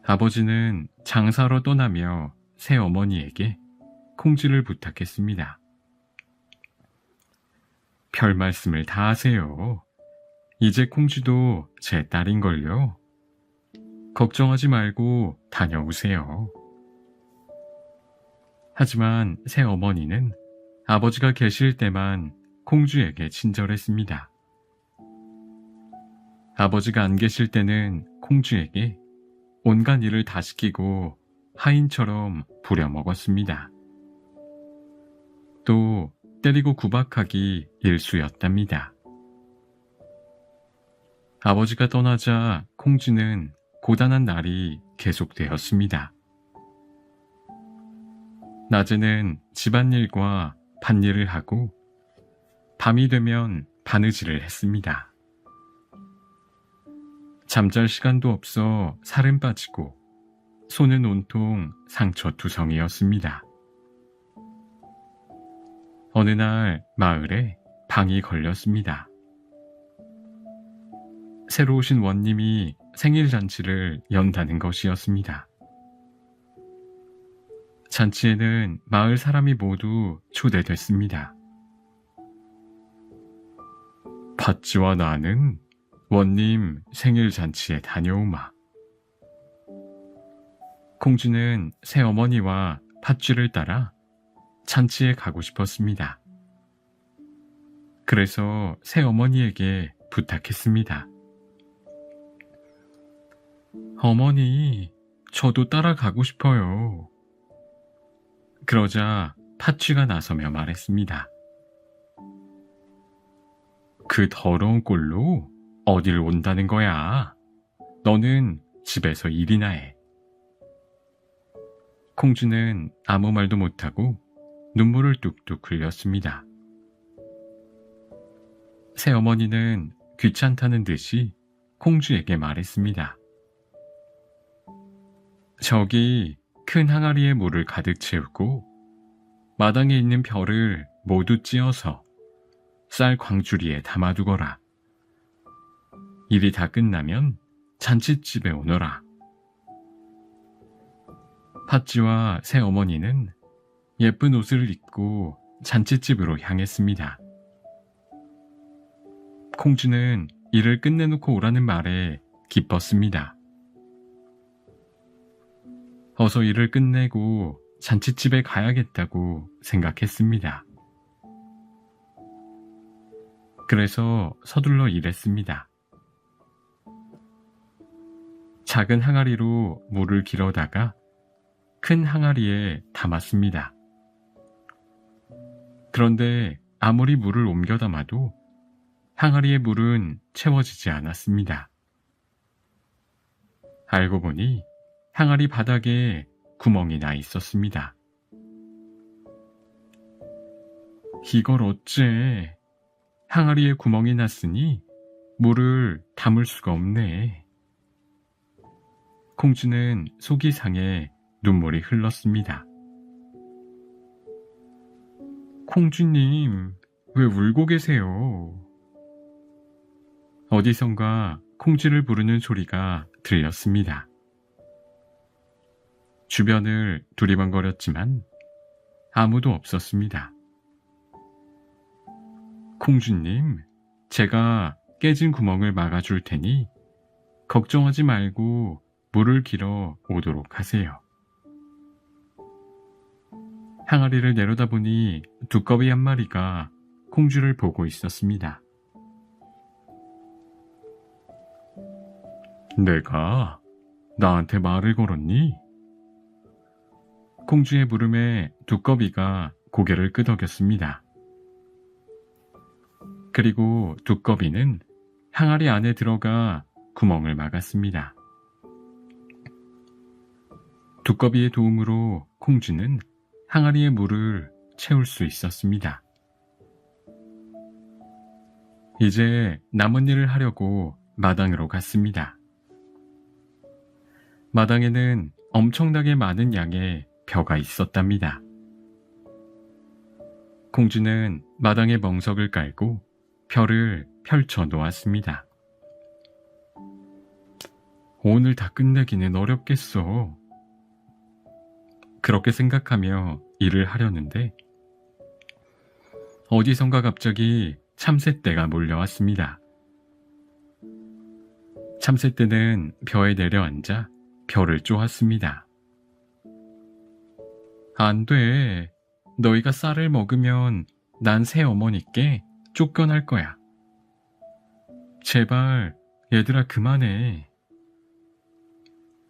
아버지는 장사로 떠나며 새 어머니에게 콩쥐를 부탁했습니다. 별 말씀을 다 하세요. 이제 콩쥐도 제 딸인걸요. 걱정하지 말고 다녀오세요. 하지만 새 어머니는 아버지가 계실 때만 콩쥐에게 친절했습니다. 아버지가 안 계실 때는 콩쥐에게 온갖 일을 다 시키고 하인처럼 부려먹었습니다. 또 때리고 구박하기 일쑤였답니다. 아버지가 떠나자 콩쥐는 고단한 날이 계속되었습니다. 낮에는 집안일과 밭일을 하고 밤이 되면 바느질을 했습니다. 잠잘 시간도 없어 살은 빠지고 손은 온통 상처투성이었습니다. 어느 날 마을에 방이 걸렸습니다. 새로 오신 원님이 생일 잔치를 연다는 것이었습니다. 잔치에는 마을 사람이 모두 초대됐습니다. 팥쥐와 나는 원님 생일 잔치에 다녀오마. 콩쥐는 새어머니와 팥쥐를 따라 잔치에 가고 싶었습니다. 그래서 새어머니에게 부탁했습니다. 어머니, 저도 따라가고 싶어요. 그러자 팥쥐가 나서며 말했습니다. 그 더러운 꼴로 어딜 온다는 거야? 너는 집에서 일이나 해. 콩쥐는 아무 말도 못하고 눈물을 뚝뚝 흘렸습니다. 새어머니는 귀찮다는 듯이 콩쥐에게 말했습니다. 저기 큰 항아리에 물을 가득 채우고 마당에 있는 별을 모두 찧어서 쌀 광주리에 담아두거라. 일이 다 끝나면 잔칫집에 오너라. 팥쥐와 새어머니는 예쁜 옷을 입고 잔칫집으로 향했습니다. 콩쥐는 일을 끝내놓고 오라는 말에 기뻤습니다. 어서 일을 끝내고 잔칫집에 가야겠다고 생각했습니다. 그래서 서둘러 일했습니다. 작은 항아리로 물을 길어다가 큰 항아리에 담았습니다. 그런데 아무리 물을 옮겨 담아도 항아리의 물은 채워지지 않았습니다. 알고 보니 항아리 바닥에 구멍이 나 있었습니다. 이걸 어째? 항아리에 구멍이 났으니 물을 담을 수가 없네. 콩쥐는 속이 상해 눈물이 흘렀습니다. 콩쥐님, 왜 울고 계세요? 어디선가 콩쥐를 부르는 소리가 들렸습니다. 주변을 두리번거렸지만 아무도 없었습니다. 콩쥐님, 제가 깨진 구멍을 막아줄 테니 걱정하지 말고 물을 길어 오도록 하세요. 항아리를 내려다보니 두꺼비 한 마리가 콩쥐를 보고 있었습니다. 내가 나한테 말을 걸었니? 콩쥐의 물음에 두꺼비가 고개를 끄덕였습니다. 그리고 두꺼비는 항아리 안에 들어가 구멍을 막았습니다. 두꺼비의 도움으로 콩쥐는 항아리의 물을 채울 수 있었습니다. 이제 남은 일을 하려고 마당으로 갔습니다. 마당에는 엄청나게 많은 양의 벼가 있었답니다. 콩쥐는 마당에 멍석을 깔고 벼를 펼쳐 놓았습니다. 오늘 다 끝내기는 어렵겠어. 그렇게 생각하며 일을 하려는데 어디선가 갑자기 참새떼가 몰려왔습니다. 참새떼는 벼에 내려앉아 벼를 쪼았습니다. 안 돼. 너희가 쌀을 먹으면 난 새어머니께 쫓겨날 거야. 제발 얘들아 그만해.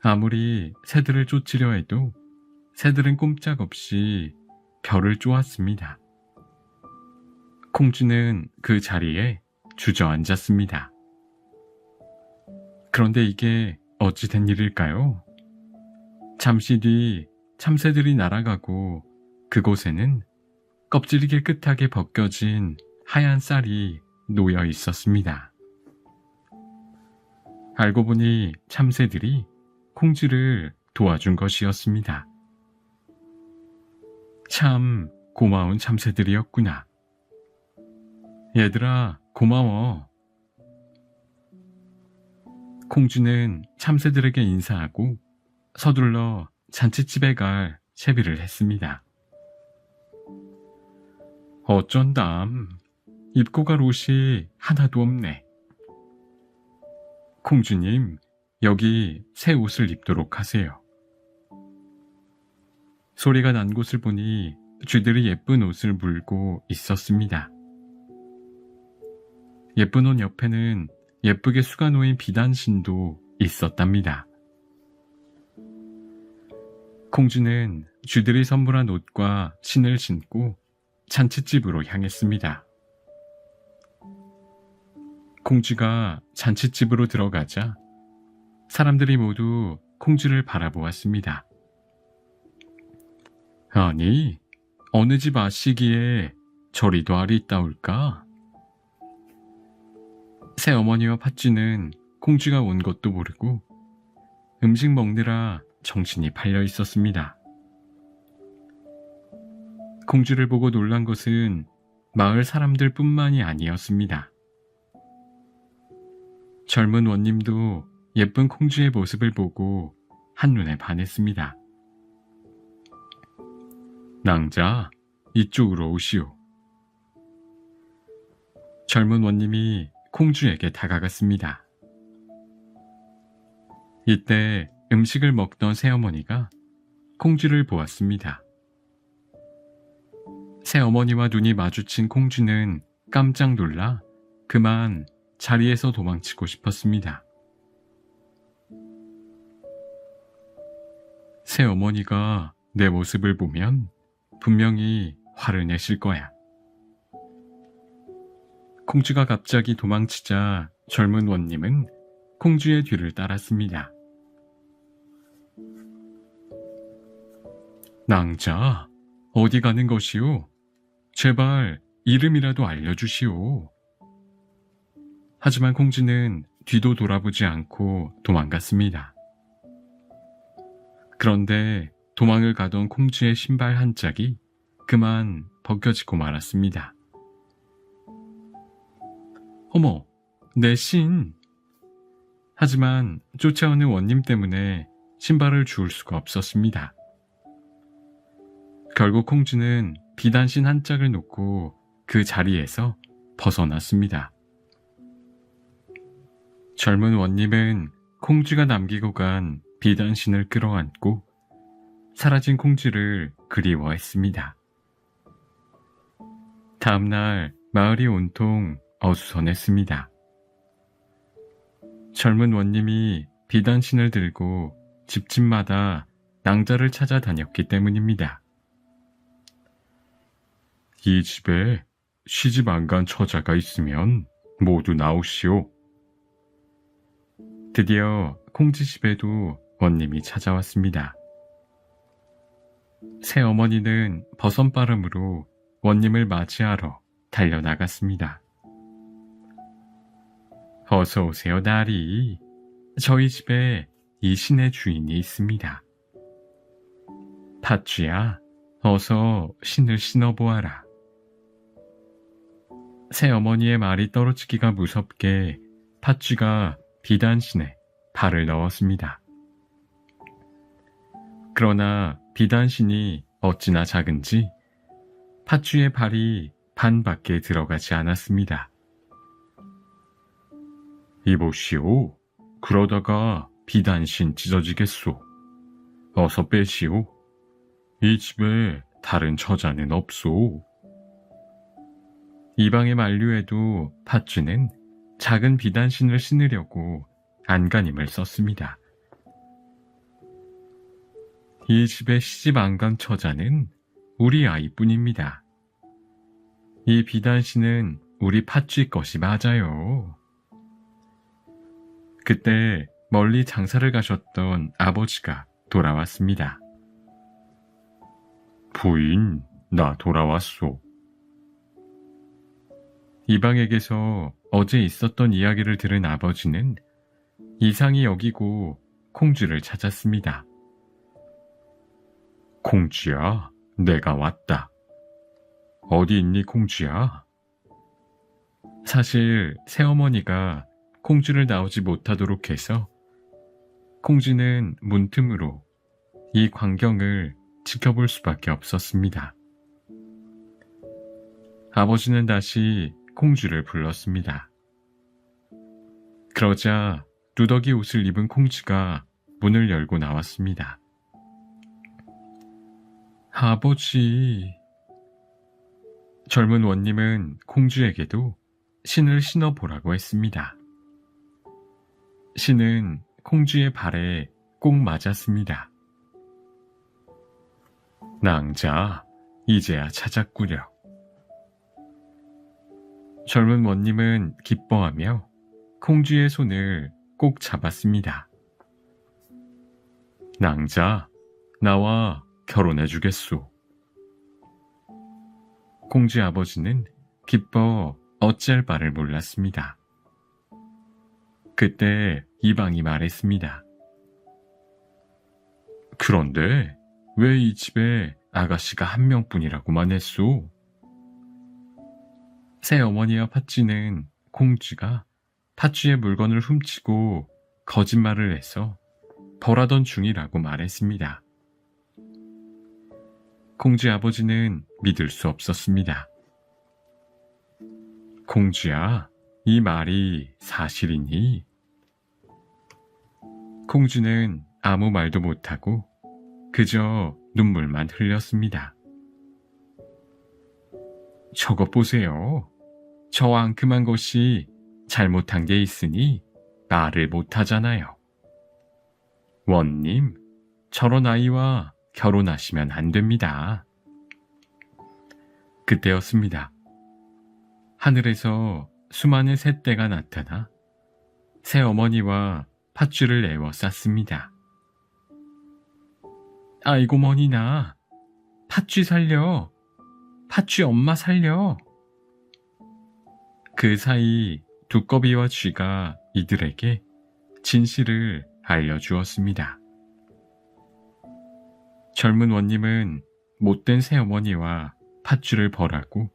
아무리 새들을 쫓으려 해도 새들은 꼼짝없이 벼를 쪼았습니다. 콩쥐는 그 자리에 주저앉았습니다. 그런데 이게 어찌 된 일일까요? 잠시 뒤 참새들이 날아가고 그곳에는 껍질이 깨끗하게 벗겨진 하얀 쌀이 놓여 있었습니다. 알고 보니 참새들이 콩쥐를 도와준 것이었습니다. 참 고마운 참새들이었구나. 얘들아, 고마워. 콩쥐는 참새들에게 인사하고 서둘러 잔칫집에 갈 채비를 했습니다. 어쩐담, 입고 갈 옷이 하나도 없네. 콩쥐님, 여기 새 옷을 입도록 하세요. 소리가 난 곳을 보니 쥐들이 예쁜 옷을 물고 있었습니다. 예쁜 옷 옆에는 예쁘게 수가 놓인 비단신도 있었답니다. 콩쥐는 쥐들이 선물한 옷과 신을 신고 잔칫집으로 향했습니다. 콩쥐가 잔칫집으로 들어가자 사람들이 모두 콩쥐를 바라보았습니다. 아니, 어느 집 아씨기에 저리도 알이 있다올까? 새어머니와 팥쥐는 콩쥐가 온 것도 모르고 음식 먹느라 정신이 팔려 있었습니다. 콩쥐를 보고 놀란 것은 마을 사람들뿐만이 아니었습니다. 젊은 원님도 예쁜 콩쥐의 모습을 보고 한눈에 반했습니다. 낭자, 이쪽으로 오시오. 젊은 원님이 콩쥐에게 다가갔습니다. 이때 음식을 먹던 새어머니가 콩쥐를 보았습니다. 새어머니와 눈이 마주친 콩쥐는 깜짝 놀라 그만 자리에서 도망치고 싶었습니다. 새어머니가 내 모습을 보면 분명히 화를 내실 거야. 콩쥐가 갑자기 도망치자 젊은 원님은 콩쥐의 뒤를 따랐습니다. 낭자, 어디 가는 것이오? 제발 이름이라도 알려주시오. 하지만 콩쥐는 뒤도 돌아보지 않고 도망갔습니다. 그런데 도망을 가던 콩쥐의 신발 한 짝이 그만 벗겨지고 말았습니다. 어머, 내 신! 하지만 쫓아오는 원님 때문에 신발을 주울 수가 없었습니다. 결국 콩쥐는 비단신 한 짝을 놓고 그 자리에서 벗어났습니다. 젊은 원님은 콩쥐가 남기고 간 비단신을 끌어안고 사라진 콩쥐를 그리워했습니다. 다음날 마을이 온통 어수선했습니다. 젊은 원님이 비단신을 들고 집집마다 낭자를 찾아다녔기 때문입니다. 이 집에 시집 안 간 처자가 있으면 모두 나오시오. 드디어 콩쥐 집에도 원님이 찾아왔습니다. 새어머니는 버선바람으로 원님을 맞이하러 달려나갔습니다. 어서 오세요, 나리. 저희 집에 이 신의 주인이 있습니다. 팥쥐야, 어서 신을 신어보아라. 새어머니의 말이 떨어지기가 무섭게 팥쥐가 비단신에 발을 넣었습니다. 그러나 비단신이 어찌나 작은지 팥쥐의 발이 반 밖에 들어가지 않았습니다. 이보시오. 그러다가 비단신 찢어지겠소. 어서 빼시오. 이 집에 다른 처자는 없소. 이방의 만류에도 팥쥐는 작은 비단신을 신으려고 안간힘을 썼습니다. 이 집에 시집 안 간 처자는 우리 아이뿐입니다. 이 비단신은 우리 팥쥐 것이 맞아요. 그때 멀리 장사를 가셨던 아버지가 돌아왔습니다. 부인, 나 돌아왔소. 이방에게서 어제 있었던 이야기를 들은 아버지는 이상히 여기고 콩쥐를 찾았습니다. 콩쥐야, 내가 왔다. 어디 있니, 콩쥐야? 사실 새어머니가 콩쥐를 나오지 못하도록 해서 콩쥐는 문틈으로 이 광경을 지켜볼 수밖에 없었습니다. 아버지는 다시 콩쥐를 불렀습니다. 그러자 누더기 옷을 입은 콩쥐가 문을 열고 나왔습니다. 아버지. 젊은 원님은 콩쥐에게도 신을 신어보라고 했습니다. 신은 콩쥐의 발에 꼭 맞았습니다. 낭자, 이제야 찾았구려. 젊은 원님은 기뻐하며 콩쥐의 손을 꼭 잡았습니다. 낭자, 나와 결혼해주겠소. 콩쥐 아버지는 기뻐 어찌할 바를 몰랐습니다. 그때 이방이 말했습니다. 그런데 왜 이 집에 아가씨가 한 명뿐이라고만 했소? 새어머니와 팥쥐는 공쥐가 팥쥐의 물건을 훔치고 거짓말을 해서 벌하던 중이라고 말했습니다. 공쥐 아버지는 믿을 수 없었습니다. 공쥐야, 이 말이 사실이니? 공쥐는 아무 말도 못하고 그저 눈물만 흘렸습니다. 저것 보세요. 저 앙큼한 것이 잘못한 게 있으니 말을 못하잖아요. 원님, 저런 아이와 결혼하시면 안 됩니다. 그때였습니다. 하늘에서 수많은 새떼가 나타나 새어머니와 팥쥐를 에워쌌습니다. 아이고 머니나, 팥쥐 살려, 팥쥐 엄마 살려. 그 사이 두꺼비와 쥐가 이들에게 진실을 알려주었습니다. 젊은 원님은 못된 새어머니와 팥쥐를 벌하고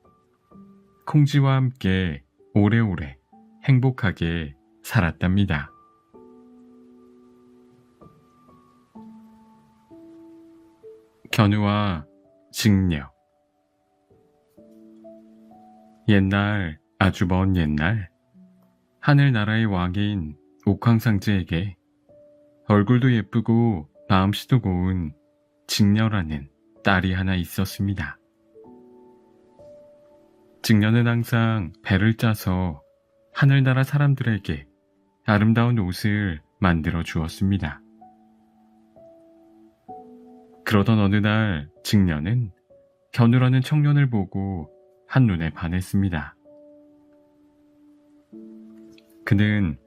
콩쥐와 함께 오래오래 행복하게 살았답니다. 견우와 직녀. 옛날, 아주 먼 옛날, 하늘나라의 왕인 옥황상제에게 얼굴도 예쁘고 마음씨도 고운 직녀라는 딸이 하나 있었습니다. 직녀는 항상 배를 짜서 하늘나라 사람들에게 아름다운 옷을 만들어 주었습니다. 그러던 어느 날 직녀는 견우라는 청년을 보고 한눈에 반했습니다. 그는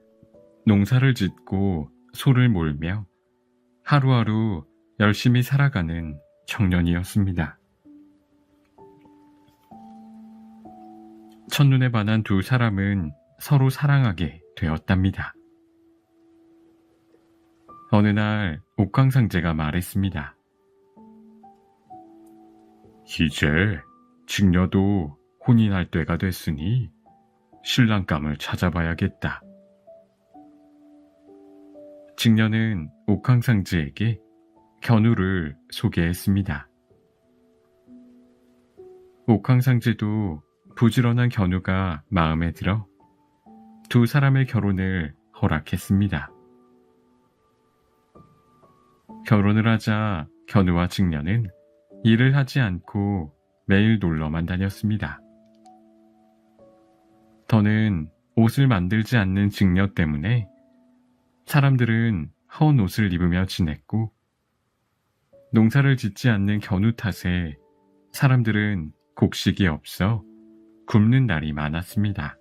농사를 짓고 소를 몰며 하루하루 열심히 살아가는 청년이었습니다. 첫눈에 반한 두 사람은 서로 사랑하게 되었답니다. 어느 날 옥황상제가 말했습니다. 이제 직녀도 혼인할 때가 됐으니 신랑감을 찾아봐야겠다. 직녀는 옥황상제에게 견우를 소개했습니다. 옥황상제도 부지런한 견우가 마음에 들어 두 사람의 결혼을 허락했습니다. 결혼을 하자 견우와 직녀는 일을 하지 않고 매일 놀러만 다녔습니다. 더는 옷을 만들지 않는 직녀 때문에 사람들은 헌 옷을 입으며 지냈고, 농사를 짓지 않는 견우 탓에 사람들은 곡식이 없어 굶는 날이 많았습니다.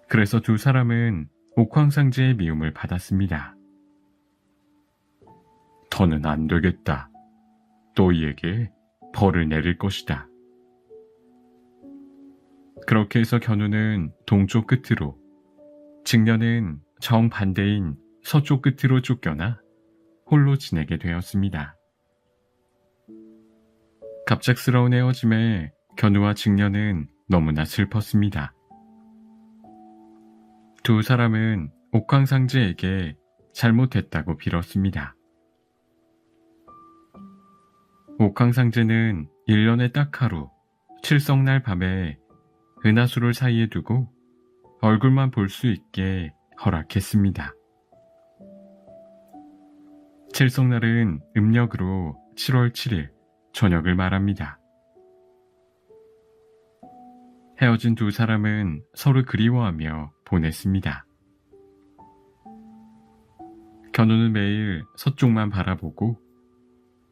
그래서 두 사람은 옥황상제의 미움을 받았습니다. 더는 안 되겠다. 너희에게 벌을 내릴 것이다. 그렇게 해서 견우는 동쪽 끝으로, 직녀는 정반대인 서쪽 끝으로 쫓겨나 홀로 지내게 되었습니다. 갑작스러운 헤어짐에 견우와 직녀는 너무나 슬펐습니다. 두 사람은 옥황상제에게 잘못했다고 빌었습니다. 옥황상제는 1년에 딱 하루, 칠성날 밤에 은하수를 사이에 두고 얼굴만 볼 수 있게 허락했습니다. 칠성날은 음력으로 7월 7일 저녁을 말합니다. 헤어진 두 사람은 서로 그리워하며 보냈습니다. 견우는 매일 서쪽만 바라보고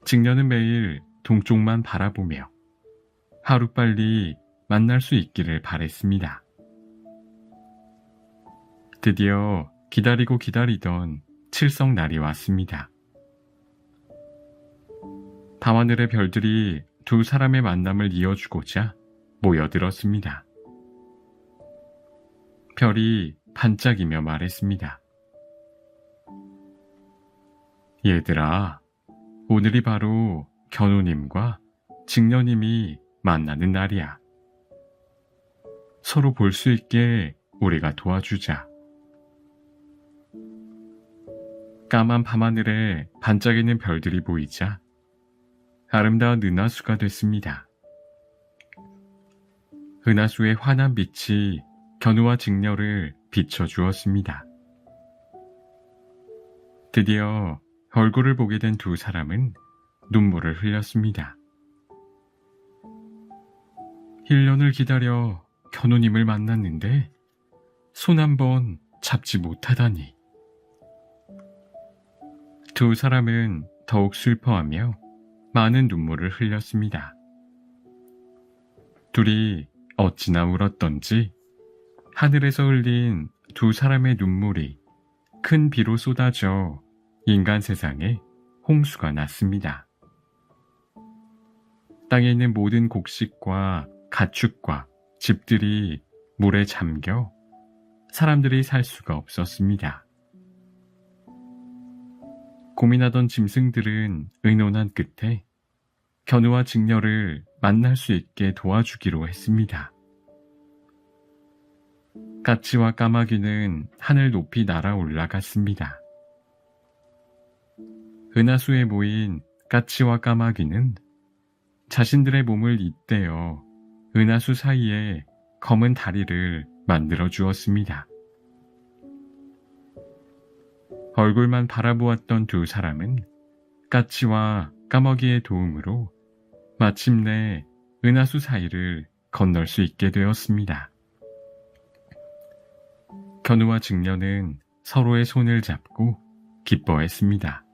직녀는 매일 동쪽만 바라보며 하루빨리 만날 수 있기를 바랬습니다. 드디어 기다리고 기다리던 칠성날이 왔습니다. 밤하늘의 별들이 두 사람의 만남을 이어주고자 모여들었습니다. 별이 반짝이며 말했습니다. 얘들아, 오늘이 바로 견우님과 직녀님이 만나는 날이야. 서로 볼 수 있게 우리가 도와주자. 까만 밤하늘에 반짝이는 별들이 보이자 아름다운 은하수가 됐습니다. 은하수의 환한 빛이 견우와 직녀를 비춰주었습니다. 드디어 얼굴을 보게 된 두 사람은 눈물을 흘렸습니다. 1년을 기다려 견우님을 만났는데 손 한 번 잡지 못하다니. 두 사람은 더욱 슬퍼하며 많은 눈물을 흘렸습니다. 둘이 어찌나 울었던지 하늘에서 흘린 두 사람의 눈물이 큰 비로 쏟아져 인간 세상에 홍수가 났습니다. 땅에 있는 모든 곡식과 가축과 집들이 물에 잠겨 사람들이 살 수가 없었습니다. 고민하던 짐승들은 의논한 끝에 견우와 직녀를 만날 수 있게 도와주기로 했습니다. 까치와 까마귀는 하늘 높이 날아 올라갔습니다. 은하수에 모인 까치와 까마귀는 자신들의 몸을 잇대어 은하수 사이에 검은 다리를 만들어 주었습니다. 얼굴만 바라보았던 두 사람은 까치와 까마귀의 도움으로 마침내 은하수 사이를 건널 수 있게 되었습니다. 견우와 직녀는 서로의 손을 잡고 기뻐했습니다.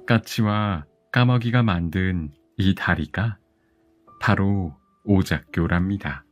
까치와 까마귀가 만든 이 다리가 바로 오작교랍니다.